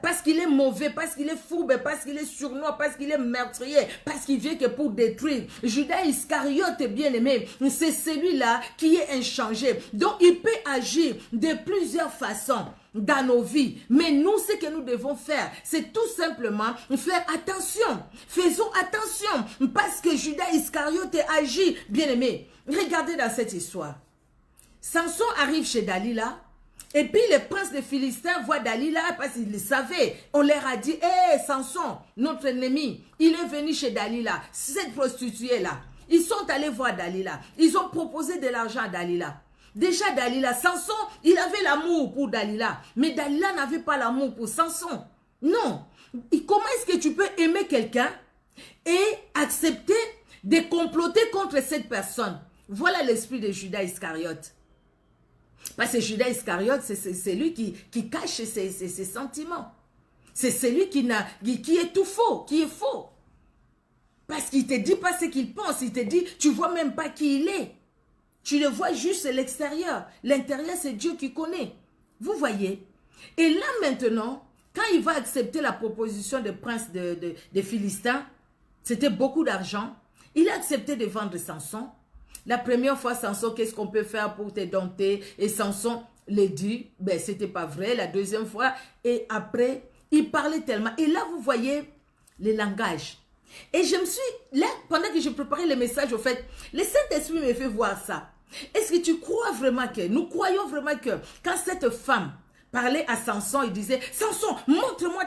parce qu'il est mauvais, parce qu'il est fourbe, parce qu'il est sournois, parce qu'il est meurtrier, parce qu'il vient que pour détruire. Judas Iscariote, bien aimé, c'est celui-là qui est inchangé. Donc il peut agir de plusieurs façons dans nos vies. Mais nous, ce que nous devons faire, c'est tout simplement faire attention. Faisons attention parce que Judas Iscariote agit. Bien aimé, regardez dans cette histoire. Samson arrive chez Dalila et puis les princes des Philistins voient Dalila parce qu'ils le savaient. On leur a dit, hé Samson, notre ennemi, il est venu chez Dalila, cette prostituée-là. Ils sont allés voir Dalila. Ils ont proposé de l'argent à Dalila. Déjà Dalila, Samson, il avait l'amour pour Dalila. Mais Dalila n'avait pas l'amour pour Samson. Non. Et comment est-ce que tu peux aimer quelqu'un et accepter de comploter contre cette personne? Voilà l'esprit de Judas Iscariote. Parce que Judas Iscariote, c'est lui qui cache ses sentiments. C'est celui qui est tout faux, qui est faux. Parce qu'il ne te dit pas ce qu'il pense. Il te dit, tu ne vois même pas qui il est. Tu le vois juste à l'extérieur. L'intérieur, c'est Dieu qui connaît. Vous voyez? Et là maintenant, quand il va accepter la proposition de prince des Philistins, c'était beaucoup d'argent. Il a accepté de vendre Samson. La première fois, Samson, qu'est-ce qu'on peut faire pour te dompter? Et Samson le dit, ben c'était pas vrai. La deuxième fois, et après, il parlait tellement. Et là, vous voyez le langage. Et je me suis, là, pendant que je préparais le message, au fait, le Saint-Esprit me fait voir ça. Est-ce que tu crois vraiment que, nous croyons vraiment que, quand cette femme parlait à Samson, il disait, Samson, montre-moi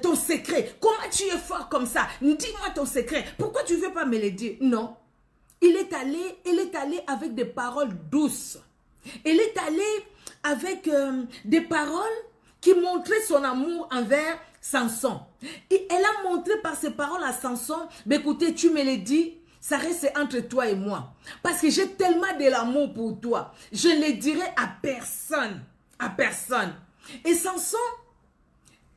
ton secret. Comment tu es fort comme ça? Dis-moi ton secret. Pourquoi tu ne veux pas me le dire? Non. Elle est allée avec des paroles douces. Elle est allée avec des paroles qui montraient son amour envers Samson. Et elle a montré par ses paroles à Samson, mais écoutez, tu me le dis, ça reste entre toi et moi. Parce que j'ai tellement de l'amour pour toi. Je ne le dirai à personne. À personne. Et Samson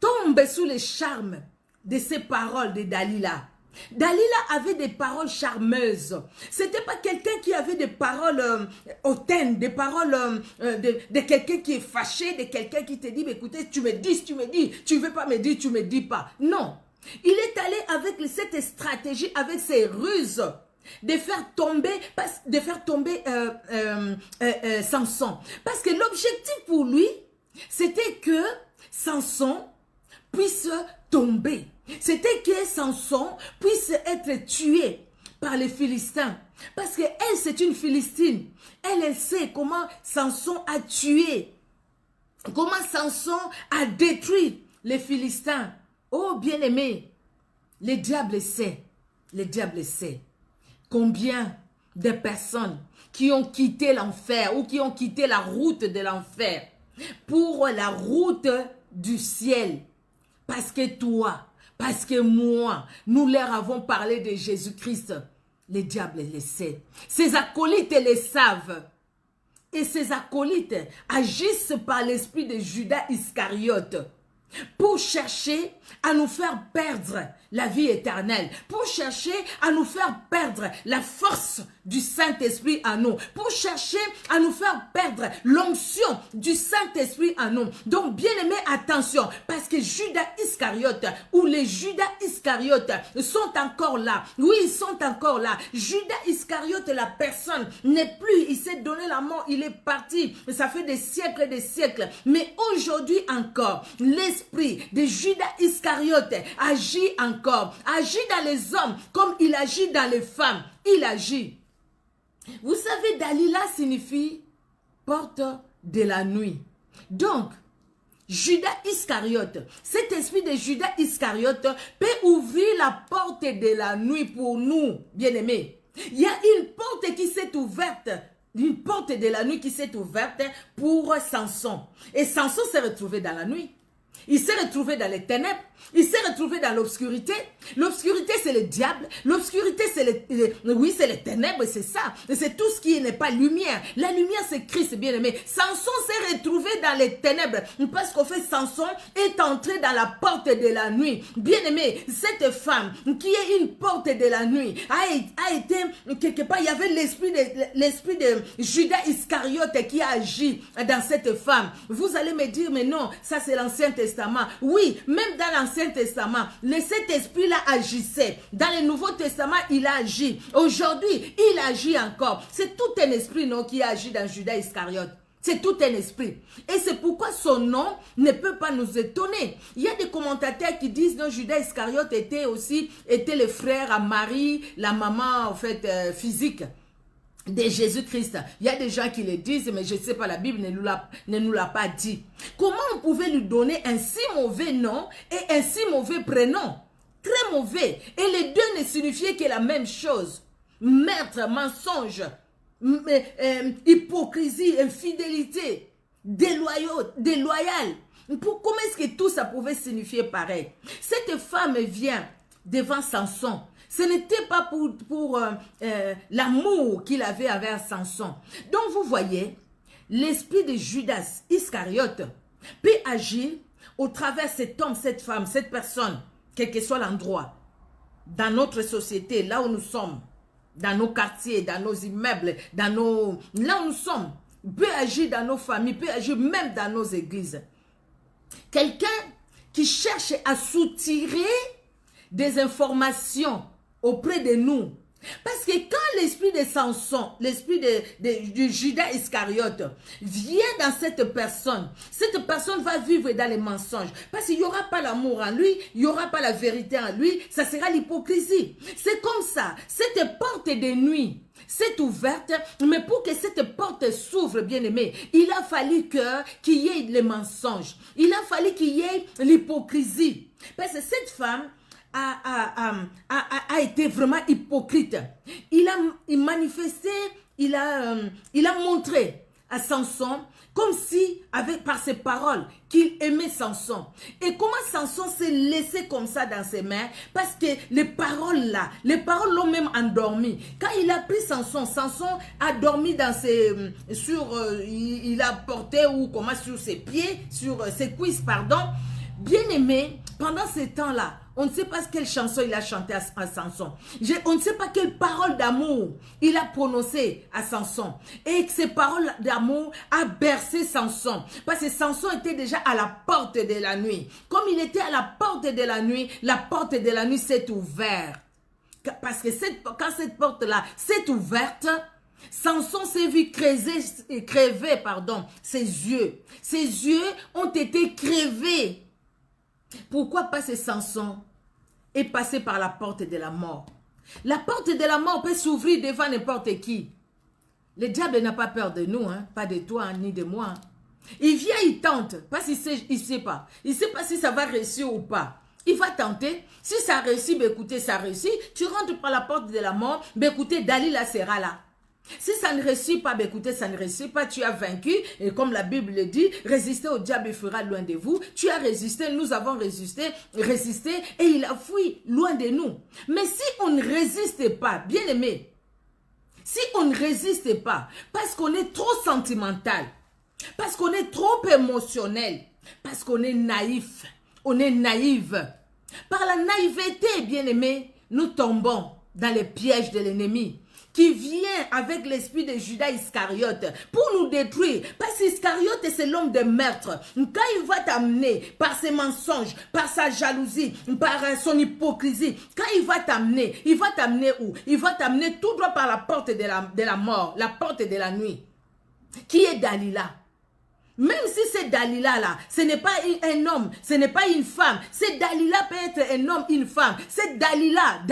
tombe sous le charme de ces paroles de Dalila. Dalila avait des paroles charmeuses. C'était pas quelqu'un qui avait des paroles hautaines, des paroles de quelqu'un qui est fâché, de quelqu'un qui te dit, mais écoutez, tu me dis, tu veux pas me dire, tu me dis pas. Non. Il est allé avec cette stratégie, avec ses ruses, de faire tomber Samson. Parce que l'objectif pour lui, c'était que Samson puisse tomber. C'était que Samson puisse être tué par les Philistins. Parce qu'elle, c'est une Philistine. Elle sait comment Samson a tué. Comment Samson a détruit les Philistins. Oh, bien-aimé, le diable sait. Le diable sait combien de personnes qui ont quitté l'enfer ou qui ont quitté la route de l'enfer pour la route du ciel. Parce que toi, parce que moi, nous leur avons parlé de Jésus-Christ. Le diable le sait. Ses acolytes le savent. Et ces acolytes agissent par l'esprit de Judas Iscariote pour chercher à nous faire perdre la vie éternelle, pour chercher à nous faire perdre la force du Saint-Esprit en nous, pour chercher à nous faire perdre l'onction du Saint-Esprit en nous. Donc, bien aimé, attention, parce que Judas Iscariote ou les Judas Iscariote sont encore là. Oui, ils sont encore là. Judas Iscariote, la personne, n'est plus, il s'est donné la mort, il est parti. Ça fait des siècles et des siècles. Mais aujourd'hui encore, l'esprit de Judas Iscariote agit encore, agit dans les hommes comme il agit dans les femmes. Il agit. Vous savez, Dalila signifie porte de la nuit. Donc, Judas Iscariote, cet esprit de Judas Iscariote peut ouvrir la porte de la nuit pour nous, bien-aimés. Il y a une porte qui s'est ouverte. Une porte de la nuit qui s'est ouverte pour Samson. Et Samson s'est retrouvé dans la nuit. Il s'est retrouvé dans les ténèbres. Il s'est retrouvé dans l'obscurité. L'obscurité, c'est le diable. L'obscurité, c'est les ténèbres, c'est ça. C'est tout ce qui n'est pas lumière. La lumière, c'est Christ, bien-aimé. Samson s'est retrouvé dans les ténèbres. Parce qu'en fait, Samson est entré dans la porte de la nuit. Bien-aimé, cette femme qui est une porte de la nuit a été quelque part, il y avait l'esprit de Judas Iscariote qui a agi dans cette femme. Vous allez me dire, mais non, ça c'est l'Ancien Testament. Oui, même dans l'Ancien Testament, cet esprit-là agissait. Dans le Nouveau Testament, il a agi. Aujourd'hui, il agit encore. C'est tout un esprit, non, qui agit dans Judas Iscariote. C'est tout un esprit. Et c'est pourquoi son nom ne peut pas nous étonner. Il y a des commentateurs qui disent que Judas Iscariote était le frère à Marie, la maman en fait physique de Jésus-Christ. Il y a des gens qui le disent, mais je ne sais pas, la Bible ne nous l'a pas dit. Comment on pouvait lui donner un si mauvais nom et un si mauvais prénom? Très mauvais. Et les deux ne signifiaient que la même chose. Meurtre, mensonge, hypocrisie, infidélité, déloyal. Comment est-ce que tout ça pouvait signifier pareil? Cette femme vient devant Samson. Ce n'était pas pour l'amour qu'il avait envers Samson. Donc vous voyez, l'esprit de Judas Iscariote peut agir au travers cet homme, cette femme, cette personne, quel que soit l'endroit, dans notre société, là où nous sommes, dans nos quartiers, dans nos immeubles, là où nous sommes, peut agir dans nos familles, peut agir même dans nos églises. Quelqu'un qui cherche à soutirer des informations auprès de nous. Parce que quand l'esprit de Samson, l'esprit de Judas Iscariote vient dans cette personne va vivre dans les mensonges. Parce qu'il n'y aura pas l'amour en lui, il n'y aura pas la vérité en lui, ça sera l'hypocrisie. C'est comme ça, cette porte de nuit, c'est ouverte, mais pour que cette porte s'ouvre, bien aimé, il a fallu qu'il y ait les mensonges. Il a fallu qu'il y ait l'hypocrisie. Parce que cette femme a été vraiment hypocrite. Il manifesté, il a montré à Samson comme si, par ses paroles, qu'il aimait Samson. Et comment Samson s'est laissé comme ça dans ses mains? Parce que les paroles l'ont même endormi. Quand il a pris Samson a dormi dans il a porté sur ses pieds, sur ses cuisses, pardon. Bien aimé, pendant ce temps-là, on ne sait pas quelle chanson il a chanté à Samson. On ne sait pas quelle parole d'amour il a prononcé à Samson. Et que ces paroles d'amour a bercé Samson. Parce que Samson était déjà à la porte de la nuit. Comme il était à la porte de la nuit s'est ouverte. Parce que quand cette porte-là s'est ouverte, Samson s'est vu crever, ses yeux. Ses yeux ont été crevés. Pourquoi pas ce Samson est passé par la porte de la mort? La porte de la mort peut s'ouvrir devant n'importe qui. Le diable n'a pas peur de nous, hein? Pas de toi ni de moi. Il vient, il tente, parce qu'il sait pas. Il ne sait pas si ça va réussir ou pas. Il va tenter. Si ça réussit, ben écoutez, ça réussit. Tu rentres par la porte de la mort, ben écoutez, Dalila sera là. Si ça ne réussit pas, ben écoutez, ça ne réussit pas, tu as vaincu. Et comme la Bible le dit, résister au diable, il fera loin de vous. Tu as résisté, nous avons résisté, et il a fui loin de nous. Mais si on ne résiste pas, bien aimé, si on ne résiste pas, parce qu'on est trop sentimental, parce qu'on est trop émotionnel, parce qu'on est naïf, on est naïve. Par la naïveté, bien aimé, nous tombons dans les pièges de l'ennemi, qui vient avec l'esprit de Judas Iscariote pour nous détruire. Parce qu'Iscariote, c'est l'homme de meurtre. Quand il va t'amener par ses mensonges, par sa jalousie, par son hypocrisie, quand il va t'amener où? Il va t'amener tout droit par la porte de la mort, la porte de la nuit. Qui est Dalila? Même si c'est Dalila là, ce n'est pas un homme, ce n'est pas une femme. C'est Dalila peut être un homme, une femme. C'est Dalila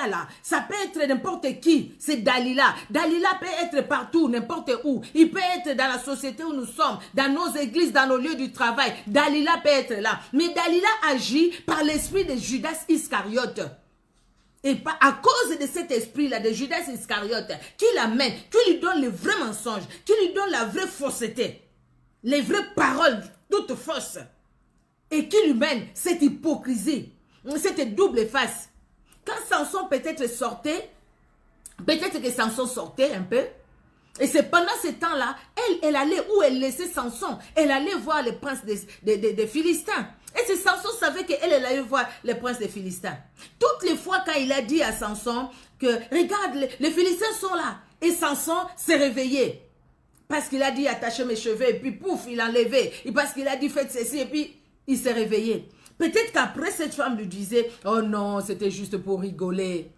là, ça peut être n'importe qui. C'est Dalila. Dalila peut être partout, n'importe où. Il peut être dans la société où nous sommes, dans nos églises, dans nos lieux du travail. Dalila peut être là. Mais Dalila agit par l'esprit de Judas Iscariote. Et à cause de cet esprit-là de Judas Iscariote, qui l'amène, qui lui donne le vrai mensonge, qui lui donne la vraie fausseté. Les vraies paroles, toutes fausses. Et qui lui mène cette hypocrisie, cette double face. Quand Samson peut-être sortait, peut-être que Samson sortait un peu. Et c'est pendant ce temps-là, elle allait où elle laissait Samson. Elle allait voir les princes des Philistins. Et c'est Samson savait qu'elle allait voir les princes des Philistins. Toutes les fois quand il a dit à Samson que regarde, les Philistins sont là. Et Samson s'est réveillé. Parce qu'il a dit attacher mes cheveux et puis pouf, il a enlevé. Et parce qu'il a dit faites ceci et puis il s'est réveillé. Peut-être qu'après cette femme lui disait oh non, c'était juste pour rigoler.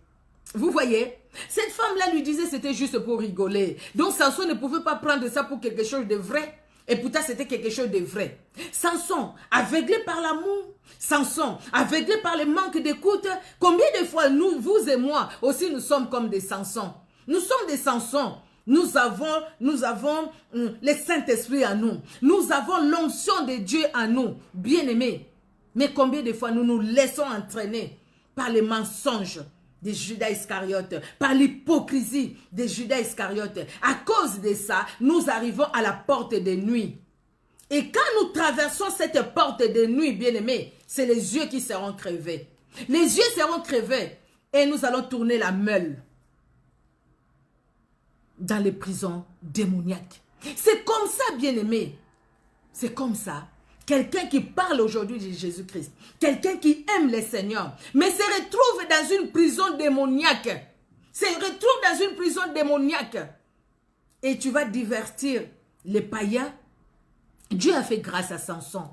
Vous voyez? Cette femme-là lui disait c'était juste pour rigoler. Donc Samson ne pouvait pas prendre ça pour quelque chose de vrai. Et pourtant c'était quelque chose de vrai. Samson, aveuglé par l'amour. Samson, aveuglé par le manque d'écoute. Combien de fois nous, vous et moi aussi nous sommes comme des Samsons. Nous sommes des Samsons. Nous avons le Saint-Esprit en nous. Nous avons l'onction de Dieu en nous, bien-aimés. Mais combien de fois nous nous laissons entraîner par les mensonges de Judas Iscariote, par l'hypocrisie de Judas Iscariote. À cause de ça, nous arrivons à la porte de nuit. Et quand nous traversons cette porte de nuit, bien-aimés, c'est les yeux qui seront crevés. Les yeux seront crevés et nous allons tourner la meule dans les prisons démoniaques. C'est comme ça, bien-aimés. C'est comme ça. Quelqu'un qui parle aujourd'hui de Jésus-Christ, quelqu'un qui aime le Seigneur, mais se retrouve dans une prison démoniaque. Se retrouve dans une prison démoniaque. Et tu vas divertir les païens. Dieu a fait grâce à Samson.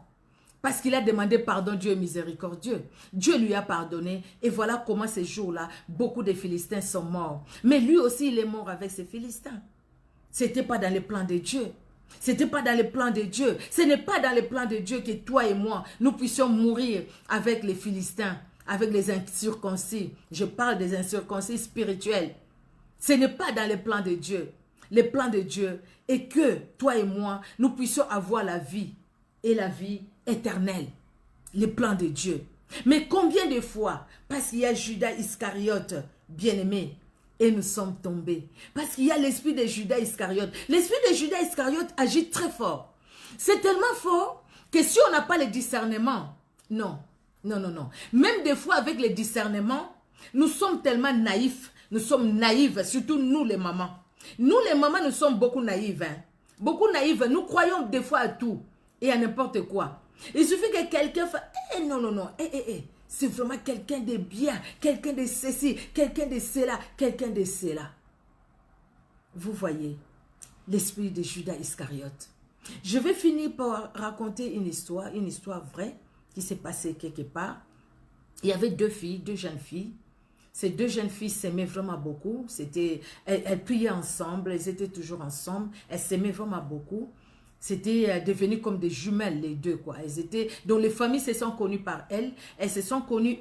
Parce qu'il a demandé pardon, Dieu est miséricordieux. Dieu lui a pardonné. Et voilà comment ces jours-là, beaucoup de Philistins sont morts. Mais lui aussi, il est mort avec ces Philistins. Ce n'était pas dans les plans de Dieu. Ce n'était pas dans les plans de Dieu. Ce n'est pas dans les plans de Dieu que toi et moi, nous puissions mourir avec les Philistins, avec les incirconcis. Je parle des incirconcis spirituels. Ce n'est pas dans les plans de Dieu. Les plans de Dieu est que toi et moi, nous puissions avoir la vie et la vie éternelle. Les plans de Dieu. Mais combien de fois, parce qu'il y a Judas Iscariote, bien-aimé, et nous sommes tombés. Parce qu'il y a l'esprit de Judas Iscariote. L'esprit de Judas Iscariote agit très fort. C'est tellement fort que si on n'a pas le discernement, non. Même des fois avec le discernement, nous sommes tellement naïfs. Nous sommes naïfs, surtout nous les mamans. Nous les mamans, nous sommes beaucoup naïves. Hein? Beaucoup naïves. Nous croyons des fois à tout et à n'importe quoi. Il suffit que quelqu'un fasse, non. C'est vraiment quelqu'un de bien, quelqu'un de ceci, quelqu'un de cela, quelqu'un de cela. Vous voyez, l'esprit de Judas Iscariote. Je vais finir par raconter une histoire vraie qui s'est passée quelque part. Il y avait deux jeunes filles. Ces deux jeunes filles s'aimaient vraiment beaucoup. Elles priaient ensemble, elles étaient toujours ensemble. Elles s'aimaient vraiment beaucoup. C'était devenu comme des jumelles, les deux, quoi. Donc les familles se sont connues par elles. Elles se sont connues,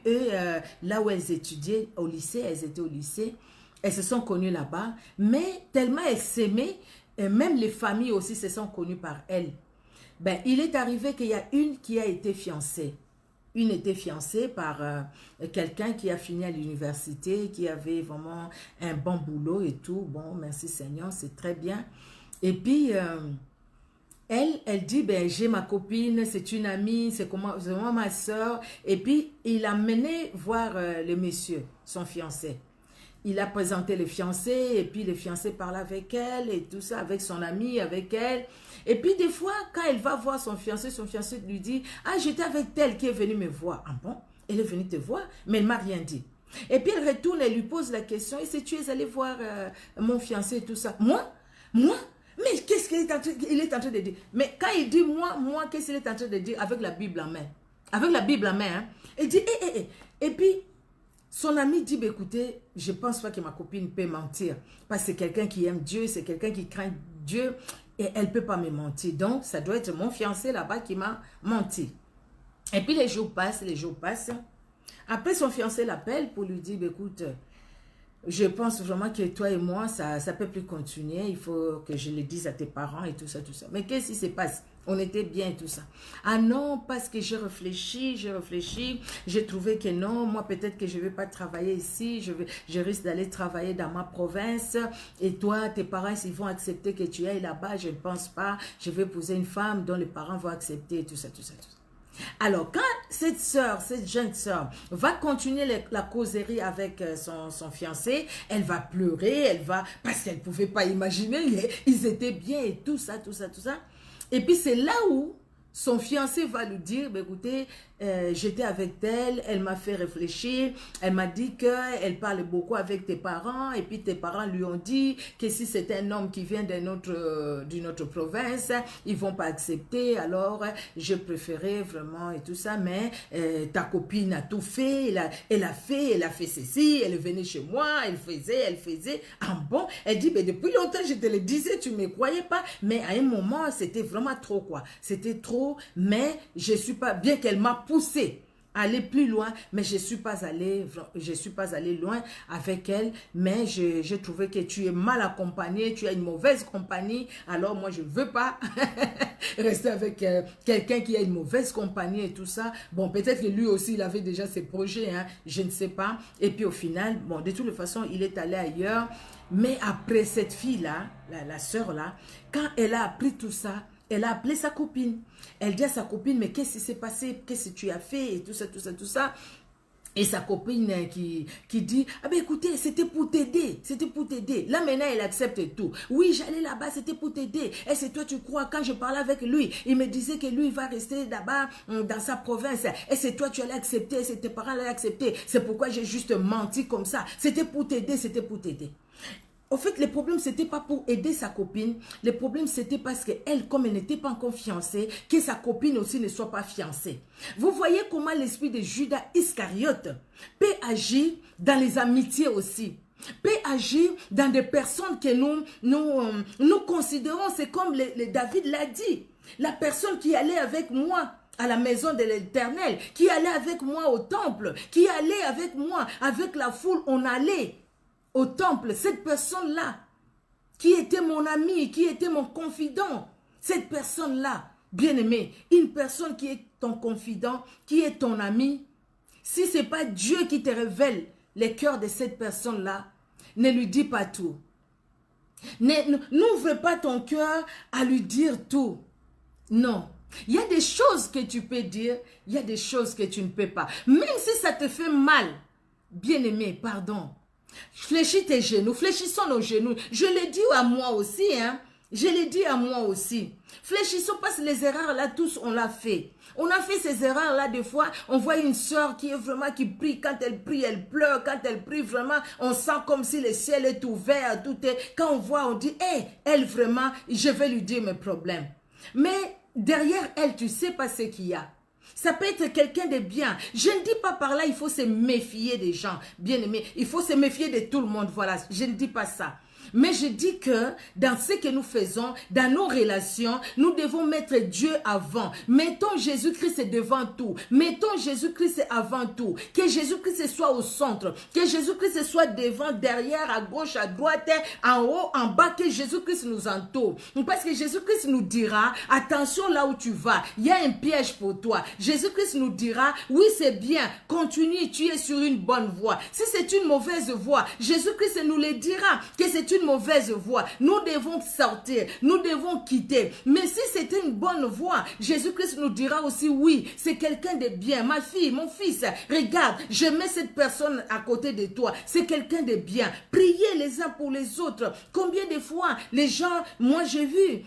là où elles étudiaient, au lycée. Elles étaient au lycée. Elles se sont connues là-bas. Mais tellement elles s'aimaient, même les familles aussi se sont connues par elles. Ben, il est arrivé qu'il y a une qui a été fiancée. Une était fiancée par quelqu'un qui a fini à l'université, qui avait vraiment un bon boulot et tout. Bon, merci Seigneur, c'est très bien. Et puis... Elle dit, ben, j'ai ma copine, c'est une amie, c'est vraiment ma soeur. Et puis, il a mené voir le monsieur, son fiancé. Il a présenté le fiancé, et puis le fiancé parle avec elle, et tout ça, avec son ami, avec elle. Et puis, des fois, quand elle va voir son fiancé lui dit, ah, j'étais avec telle qui est venue me voir. Ah bon? Elle est venue te voir, mais elle ne m'a rien dit. Et puis, elle retourne, elle lui pose la question, et si tu es allé voir mon fiancé et tout ça? Moi? Mais qu'est-ce qu'il est en train de dire? Mais quand il dit moi, qu'est-ce qu'il est en train de dire avec la Bible en main? Avec la Bible en main, hein? Il dit, Et puis, son ami dit, bah, écoutez, je ne pense pas que ma copine peut mentir. Parce que c'est quelqu'un qui aime Dieu, c'est quelqu'un qui craint Dieu, et elle ne peut pas me mentir. Donc, ça doit être mon fiancé là-bas qui m'a menti. Et puis, les jours passent. Après, son fiancé l'appelle pour lui dire, bah, écoute, je pense vraiment que toi et moi, ça ne peut plus continuer. Il faut que je le dise à tes parents et tout ça. Mais qu'est-ce qui se passe? On était bien et tout ça. Ah non, parce que j'ai réfléchi. J'ai trouvé que non, moi peut-être que je ne vais pas travailler ici. Je risque d'aller travailler dans ma province. Et toi, tes parents, s'ils vont accepter que tu ailles là-bas, je ne pense pas. Je vais épouser une femme dont les parents vont accepter et tout ça. Alors, quand cette jeune sœur va continuer la causerie avec son fiancé, elle va pleurer, parce qu'elle ne pouvait pas imaginer, ils étaient bien et tout ça. Et puis, c'est là où son fiancé va lui dire, bah, écoutez, j'étais avec elle m'a fait réfléchir, elle m'a dit qu'elle parle beaucoup avec tes parents, et puis tes parents lui ont dit que si c'est un homme qui vient d'une autre province, ils ne vont pas accepter, alors je préférais vraiment et tout ça, mais ta copine a tout fait, elle a fait ceci, elle venait chez moi, elle faisait, ah bon, elle dit, mais depuis longtemps je te le disais, tu ne me croyais pas, mais à un moment, c'était vraiment trop quoi, c'était trop, mais je ne suis pas, bien qu'elle m'a poussé aller plus loin, mais je suis pas allée loin avec elle, mais j'ai trouvé que tu es mal accompagnée, tu as une mauvaise compagnie, alors moi je veux pas rester avec quelqu'un qui a une mauvaise compagnie et tout ça. Bon, peut-être que lui aussi, il avait déjà ses projets, hein, je ne sais pas. Et puis au final, bon, de toute façon, il est allé ailleurs. Mais après cette fille-là, la sœur-là, quand elle a appris tout ça, elle a appelé sa copine. Elle dit à sa copine, mais qu'est-ce qui s'est passé? Qu'est-ce que tu as fait? Et tout ça, tout ça, tout ça. Et sa copine qui dit, ah ben écoutez, c'était pour t'aider, c'était pour t'aider. Là maintenant, elle accepte tout. Oui, j'allais là-bas, c'était pour t'aider. Et c'est toi, tu crois, quand je parlais avec lui, il me disait que lui, il va rester là-bas dans sa province. Et c'est toi, tu allais accepter, c'est tes parents allaient accepter. C'est pourquoi j'ai juste menti comme ça. C'était pour t'aider, c'était pour t'aider. Au fait, le problème, c'était pas pour aider sa copine. Le problème, c'était parce qu'elle, comme elle n'était pas encore fiancée, que sa copine aussi ne soit pas fiancée. Vous voyez comment l'esprit de Judas Iscariote peut agir dans les amitiés aussi. Peut agir dans des personnes que nous considérons, c'est comme David l'a dit. La personne qui allait avec moi à la maison de l'Éternel, qui allait avec moi au temple, qui allait avec moi, avec la foule, on allait au temple, cette personne-là, qui était mon ami, qui était mon confident, cette personne-là, bien-aimé, une personne qui est ton confident, qui est ton ami, si ce n'est pas Dieu qui te révèle le cœur de cette personne-là, ne lui dis pas tout. N'ouvre pas ton cœur à lui dire tout. Non. Il y a des choses que tu peux dire, il y a des choses que tu ne peux pas. Même si ça te fait mal, bien-aimé, pardon. Fléchis tes genoux, fléchissons nos genoux. Je l'ai dit à moi aussi, hein. Je l'ai dit à moi aussi. Fléchissons parce que les erreurs là, tous on l'a fait. On a fait ces erreurs là des fois. On voit une soeur qui est vraiment, qui prie. Quand elle prie, elle pleure. Quand elle prie vraiment, on sent comme si le ciel est ouvert. Tout est. Quand on voit, on dit, hé, elle vraiment, je vais lui dire mes problèmes. Mais derrière elle, tu sais pas ce qu'il y a. Ça peut être quelqu'un de bien. Je ne dis pas par là, il faut se méfier des gens. Bien aimé, il faut se méfier de tout le monde. Voilà, je ne dis pas ça. Mais je dis que dans ce que nous faisons, dans nos relations, nous devons mettre Dieu avant. Mettons Jésus-Christ devant tout. Mettons Jésus-Christ avant tout. Que Jésus-Christ soit au centre. Que Jésus-Christ soit devant, derrière, à gauche, à droite, en haut, en bas. Que Jésus-Christ nous entoure. Parce que Jésus-Christ nous dira, attention là où tu vas. Il y a un piège pour toi. Jésus-Christ nous dira, oui c'est bien, continue, tu es sur une bonne voie. Si c'est une mauvaise voie, Jésus-Christ nous le dira, que c'est une mauvaise voie. Nous devons sortir, nous devons quitter. Mais si c'était une bonne voie, Jésus-Christ nous dira aussi, oui, c'est quelqu'un de bien. Ma fille, mon fils, regarde, je mets cette personne à côté de toi. C'est quelqu'un de bien. Priez les uns pour les autres. Combien de fois les gens, moi j'ai vu,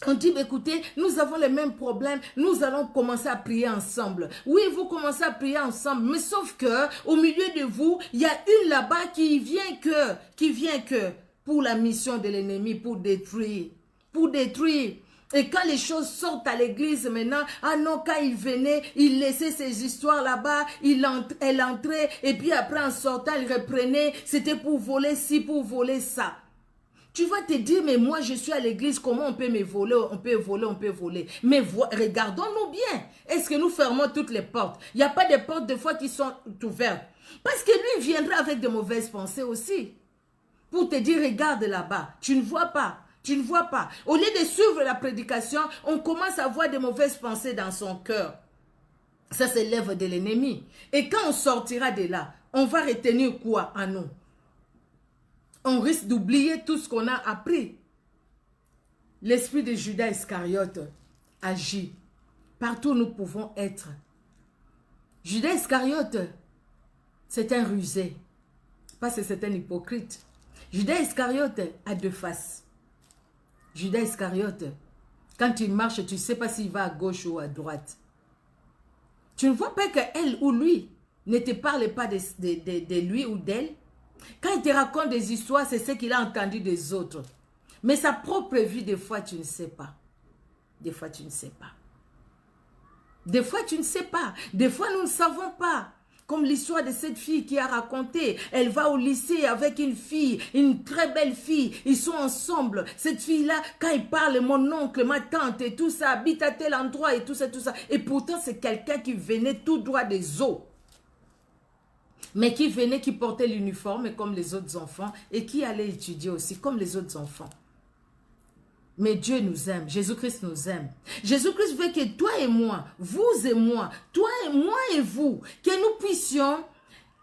on dit, écoutez, nous avons les mêmes problèmes, nous allons commencer à prier ensemble. Oui, vous commencez à prier ensemble, mais sauf que au milieu de vous, il y a une là-bas qui vient que pour la mission de l'ennemi, pour détruire. Et quand les choses sortent à l'église maintenant, ah non, quand il venait, il laissait ses histoires là-bas, elle entrait, et puis après en sortant, il reprenait, c'était pour voler ci, pour voler ça. Tu vas te dire, mais moi je suis à l'église, comment on peut me voler? On peut voler. Mais regardons-nous bien. Est-ce que nous fermons toutes les portes? Il n'y a pas de portes des fois qui sont ouvertes. Parce que lui viendra avec de mauvaises pensées aussi. Pour te dire, regarde là-bas, tu ne vois pas. Tu ne vois pas. Au lieu de suivre la prédication, on commence à avoir de mauvaises pensées dans son cœur. Ça, c'est l'œuvre de l'ennemi. Et quand on sortira de là, on va retenir quoi en nous? On risque d'oublier tout ce qu'on a appris. L'esprit de Judas Iscariote agit. Partout où nous pouvons être. Judas Iscariote, c'est un rusé. Parce que c'est un hypocrite. Judas Iscariote a deux faces. Judas Iscariote, quand il marche, tu ne sais pas s'il va à gauche ou à droite. Tu ne vois pas qu'elle ou lui ne te parle pas de lui ou d'elle. Quand il te raconte des histoires, c'est ce qu'il a entendu des autres. Mais sa propre vie, des fois, tu ne sais pas. Des fois, tu ne sais pas. Des fois, tu ne sais pas. Des fois, nous ne savons pas. Comme l'histoire de cette fille qui a raconté. Elle va au lycée avec une fille, une très belle fille. Ils sont ensemble. Cette fille-là, quand il parle, mon oncle, ma tante et tout ça, habite à tel endroit et tout ça, tout ça. Et pourtant, c'est quelqu'un qui venait tout droit des eaux. Mais qui venait, qui portait l'uniforme comme les autres enfants et qui allait étudier aussi comme les autres enfants. Mais Dieu nous aime, Jésus-Christ nous aime. Jésus-Christ veut que toi et moi, vous et moi, toi et moi et vous, que nous puissions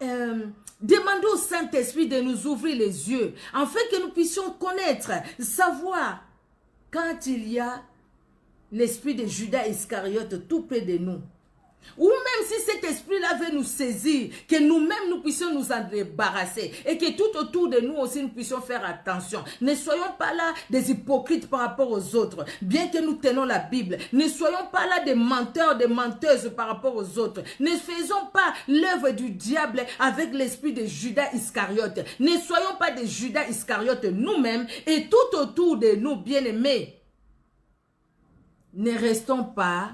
demander au Saint-Esprit de nous ouvrir les yeux, afin que nous puissions connaître, savoir, quand il y a l'esprit de Judas Iscariote tout près de nous, ou même si cet esprit-là veut nous saisir, que nous-mêmes nous puissions nous en débarrasser et que tout autour de nous aussi nous puissions faire attention. Ne soyons pas là des hypocrites par rapport aux autres, bien que nous tenons la Bible. Ne soyons pas là des menteurs, des menteuses par rapport aux autres. Ne faisons pas l'œuvre du diable avec l'esprit de Judas Iscariote. Ne soyons pas des Judas Iscariote nous-mêmes et tout autour de nous, bien-aimés. Ne restons pas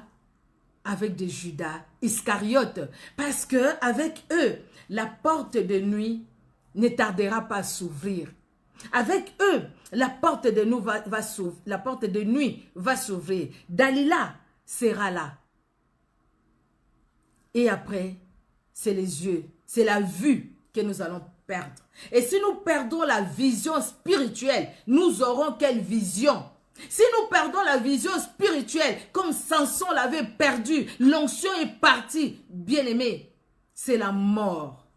avec des Judas Iscariotes, parce que avec eux, la porte de nuit ne tardera pas à s'ouvrir. Avec eux, la porte de nuit va s'ouvrir. Dalila sera là. Et après, c'est les yeux, c'est la vue que nous allons perdre. Et si nous perdons la vision spirituelle, nous aurons quelle vision? Si nous perdons la vision spirituelle, comme Samson l'avait perdu, l'onction est partie, bien-aimé, c'est la mort.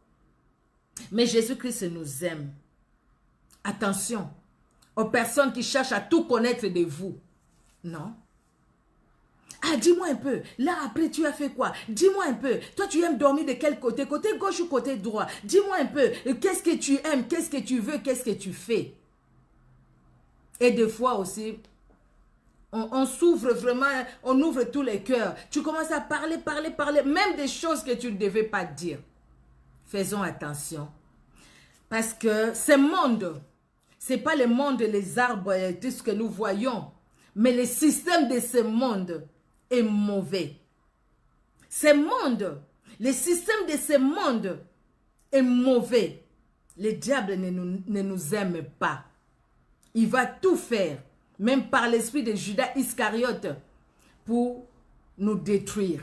Mais Jésus-Christ nous aime. Attention aux personnes qui cherchent à tout connaître de vous. Non. Ah, dis-moi un peu, là après tu as fait quoi? Dis-moi un peu, toi tu aimes dormir de quel côté? Côté gauche ou côté droit? Dis-moi un peu, qu'est-ce que tu aimes? Qu'est-ce que tu veux? Qu'est-ce que tu fais? Et des fois aussi, on s'ouvre vraiment, on ouvre tous les cœurs. Tu commences à parler, même des choses que tu ne devais pas dire. Faisons attention. Parce que ce monde, ce n'est pas le monde, les arbres et tout ce que nous voyons, mais le système de ce monde est mauvais. Ce monde, le système de ce monde est mauvais. Le diable ne nous aime pas. Il va tout faire, même par l'esprit de Judas Iscariote, pour nous détruire,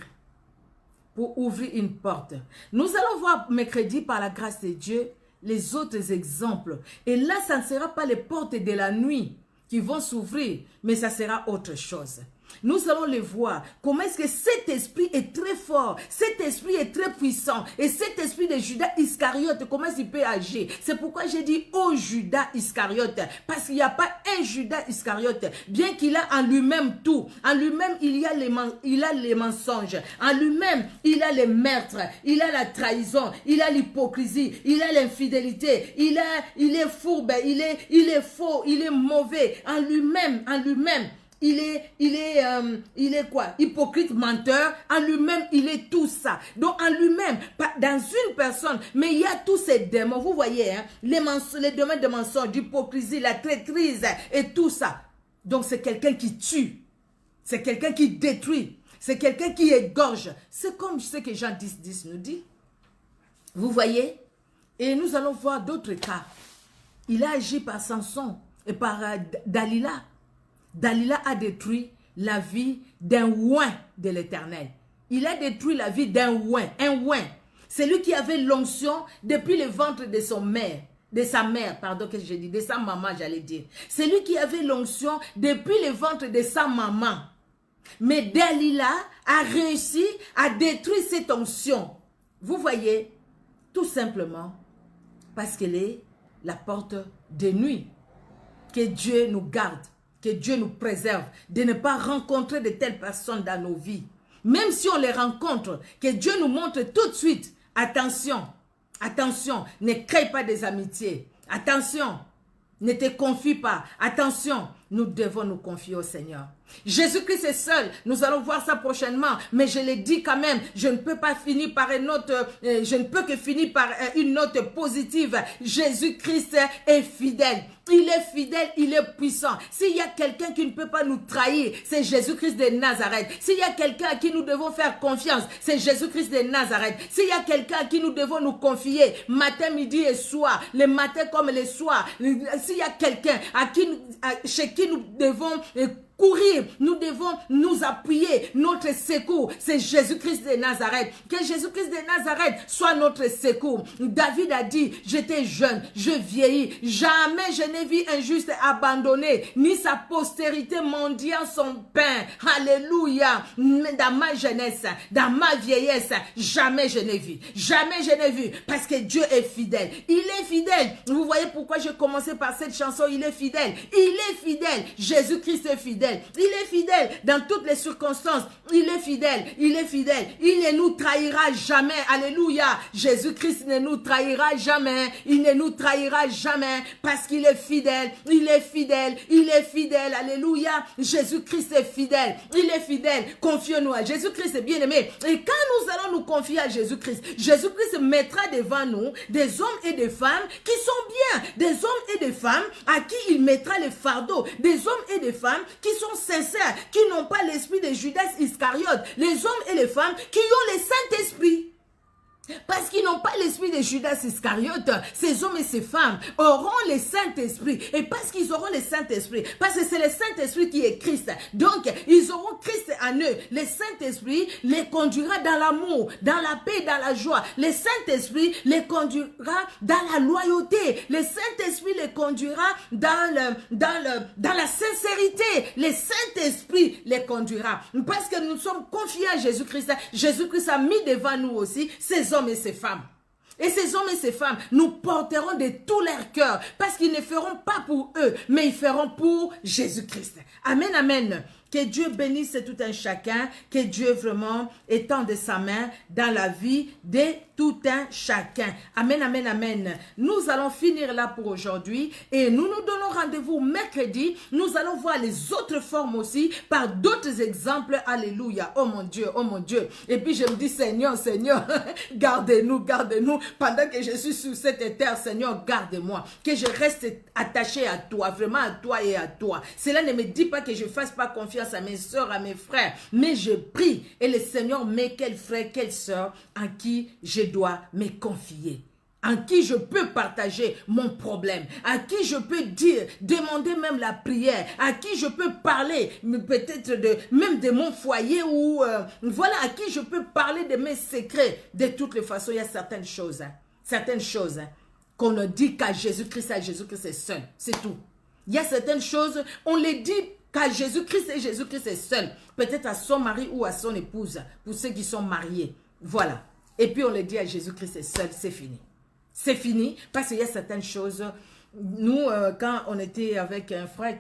pour ouvrir une porte. Nous allons voir mercredi, par la grâce de Dieu, les autres exemples. Et là, ça ne sera pas les portes de la nuit qui vont s'ouvrir, mais ça sera autre chose. Nous allons le voir. Comment est-ce que cet esprit est très fort, cet esprit est très puissant. Et cet esprit de Judas Iscariote, comment est-ce qu'il peut agir? C'est pourquoi j'ai dit au Judas Iscariote. Parce qu'il n'y a pas un Judas Iscariote. Bien qu'il a en lui-même tout. En lui-même, il a les mensonges. En lui-même, il a les meurtres. Il a la trahison. Il a l'hypocrisie. Il a l'infidélité. Il est fourbe. Il est faux. Il est mauvais. En lui-même. Il est quoi? Hypocrite, menteur. En lui-même, il est tout ça. Donc, en lui-même, dans une personne, mais il y a tous ces démons. Vous voyez, hein, les domaines de mensonge, d'hypocrisie, la traîtrise et tout ça. Donc, c'est quelqu'un qui tue. C'est quelqu'un qui détruit. C'est quelqu'un qui égorge. C'est comme ce que Jean 10 nous dit. Vous voyez? Et nous allons voir d'autres cas. Il a agi par Samson et par Dalila. Dalila a détruit la vie d'un oint de l'Éternel. Il a détruit la vie d'un oint, un oint. C'est lui qui avait l'onction depuis le ventre de sa mère, pardon, qu'est-ce que j'ai dit, de sa maman, j'allais dire. C'est lui qui avait l'onction depuis le ventre de sa maman. Mais Dalila a réussi à détruire cette onction. Vous voyez, tout simplement parce qu'elle est la porte de nuit. Que Dieu nous garde. Que Dieu nous préserve de ne pas rencontrer de telles personnes dans nos vies. Même si on les rencontre, que Dieu nous montre tout de suite. Attention, attention, ne crée pas des amitiés. Attention, ne te confie pas. Attention, nous devons nous confier au Seigneur. Jésus-Christ est seul. Nous allons voir ça prochainement. Mais je l'ai dit quand même, je ne peux pas finir par une note, je ne peux que finir par une note positive. Jésus-Christ est fidèle. Il est fidèle, il est puissant. S'il y a quelqu'un qui ne peut pas nous trahir, c'est Jésus-Christ de Nazareth. S'il y a quelqu'un à qui nous devons faire confiance, c'est Jésus-Christ de Nazareth. S'il y a quelqu'un à qui nous devons nous confier, matin, midi et soir, les matins comme les soirs, s'il y a quelqu'un chez qui nous devons courir, nous devons nous appuyer, notre secours, c'est Jésus-Christ de Nazareth. Que Jésus-Christ de Nazareth soit notre secours. David a dit, j'étais jeune, je vieillis, jamais je n'ai vu un juste abandonné, ni sa postérité mendiant son pain. Alléluia. Dans ma jeunesse, dans ma vieillesse, jamais je n'ai vu. Jamais je n'ai vu. Parce que Dieu est fidèle. Il est fidèle. Vous voyez pourquoi j'ai commencé par cette chanson, il est fidèle. Il est fidèle. Jésus-Christ est fidèle. Il est fidèle dans toutes les circonstances. Il est fidèle. Il est fidèle. Il ne nous trahira jamais. Alléluia. Jésus-Christ ne nous trahira jamais. Il ne nous trahira jamais parce qu'il est fidèle. Il est fidèle. Il est fidèle. Alléluia. Jésus-Christ est fidèle. Il est fidèle. Confions-nous à Jésus-Christ est bien-aimé. Et quand nous allons nous confier à Jésus-Christ, Jésus-Christ mettra devant nous des hommes et des femmes qui sont bien. Des hommes et des femmes à qui il mettra les fardeaux. Des hommes et des femmes qui sont sincères, qui n'ont pas l'esprit de Judas Iscariote, les hommes et les femmes qui ont le Saint-Esprit. Parce qu'ils n'ont pas l'esprit de Judas Iscariote, ces hommes et ces femmes auront le Saint-Esprit. Et parce qu'ils auront le Saint-Esprit, parce que c'est le Saint-Esprit qui est Christ, donc ils auront Christ en eux. Le Saint-Esprit les conduira dans l'amour, dans la paix, dans la joie. Le Saint-Esprit les conduira dans la loyauté. Le Saint-Esprit les conduira dans la sincérité. Le Saint-Esprit les conduira. Parce que nous sommes confiés à Jésus-Christ. Jésus-Christ a mis devant nous aussi ces hommes et ces femmes. Et ces hommes et ces femmes, nous porterons de tout leur cœur, parce qu'ils ne feront pas pour eux, mais ils feront pour Jésus-Christ. Amen, amen. Que Dieu bénisse tout un chacun, que Dieu vraiment étende sa main dans la vie de tout un chacun. Amen, amen, amen. Nous allons finir là pour aujourd'hui et nous nous donnons rendez-vous mercredi. Nous allons voir les autres formes aussi par d'autres exemples. Alléluia. Oh mon Dieu, oh mon Dieu. Et puis je me dis, Seigneur, Seigneur, gardez-nous, gardez-nous. Pendant que je suis sur cette terre, Seigneur, garde-moi. Que je reste attaché à toi, vraiment à toi et à toi. Cela ne me dit pas que je ne fasse pas confiance à mes soeurs, à mes frères, mais je prie et le Seigneur met quel frère, quelle soeur en qui je dois me confier, en qui je peux partager mon problème, à qui je peux dire, demander même la prière, à qui je peux parler peut-être même de mon foyer ou voilà, à qui je peux parler de mes secrets. De toutes les façons, il y a certaines choses qu'on ne dit qu'à Jésus-Christ est seul, c'est tout. Il y a certaines choses, on les dit qu'à Jésus-Christ est seul. Peut-être à son mari ou à son épouse, pour ceux qui sont mariés. Voilà. Et puis on le dit à Jésus-Christ est seul, c'est fini. C'est fini parce qu'il y a certaines choses. Nous, quand on était avec un frère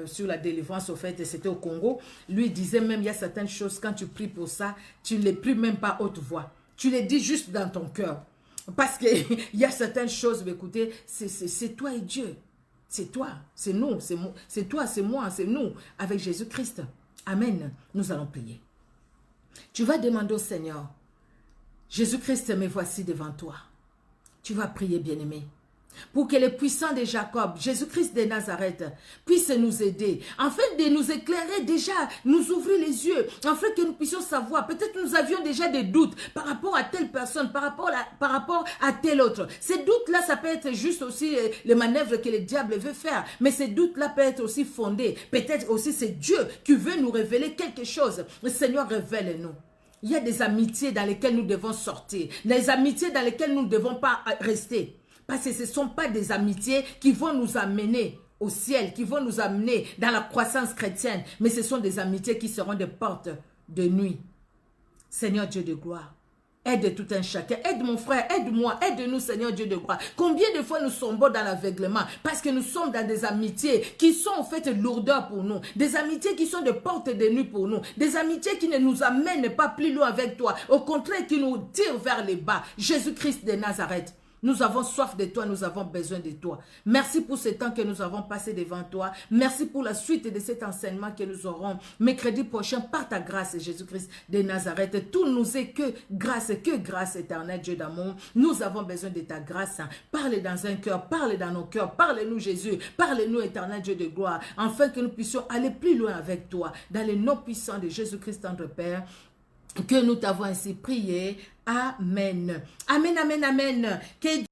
sur la délivrance, au fait, c'était au Congo, lui disait même, il y a certaines choses, quand tu pries pour ça, tu ne les pries même pas haute voix. Tu les dis juste dans ton cœur. Parce qu'il y a certaines choses, mais écoutez, c'est toi et Dieu. C'est toi, c'est nous, c'est toi, c'est moi, c'est nous, avec Jésus-Christ. Amen. Nous allons prier. Tu vas demander au Seigneur, Jésus-Christ, me voici devant toi. Tu vas prier, bien-aimé, pour que le puissant de Jacob, Jésus-Christ de Nazareth, puisse nous aider, afin de nous éclairer déjà, nous ouvrir les yeux, afin que nous puissions savoir. Peut-être que nous avions déjà des doutes par rapport à telle personne, par rapport à tel autre. Ces doutes-là, ça peut être juste aussi les manœuvres que le diable veut faire, mais ces doutes-là peuvent être aussi fondés. Peut-être aussi c'est Dieu qui veut nous révéler quelque chose. Le Seigneur, révèle-nous. Il y a des amitiés dans lesquelles nous devons sortir, des amitiés dans lesquelles nous ne devons pas rester. Parce que ce ne sont pas des amitiés qui vont nous amener au ciel, qui vont nous amener dans la croissance chrétienne, mais ce sont des amitiés qui seront des portes de nuit. Seigneur Dieu de gloire, aide tout un chacun, aide mon frère, aide-moi, aide-nous Seigneur Dieu de gloire. Combien de fois nous tombons dans l'aveuglement parce que nous sommes dans des amitiés qui sont en fait lourdeurs pour nous, des amitiés qui sont des portes de nuit pour nous, des amitiés qui ne nous amènent pas plus loin avec toi, au contraire qui nous tirent vers les bas. Jésus-Christ de Nazareth, Nous avons soif de toi, nous avons besoin de toi. Merci pour ce temps que nous avons passé devant toi. Merci pour la suite de cet enseignement que nous aurons mercredi prochain par ta grâce, Jésus-Christ de Nazareth. Tout nous est que grâce éternelle, Dieu d'amour. Nous avons besoin de ta grâce. Parle dans un cœur, parle dans nos cœurs. Parle-nous, Jésus. Parle-nous, éternel Dieu de gloire, afin que nous puissions aller plus loin avec toi. Dans les noms puissants de Jésus-Christ, notre Père, que nous t'avons ainsi prié. Amen. Amen, amen, amen. Que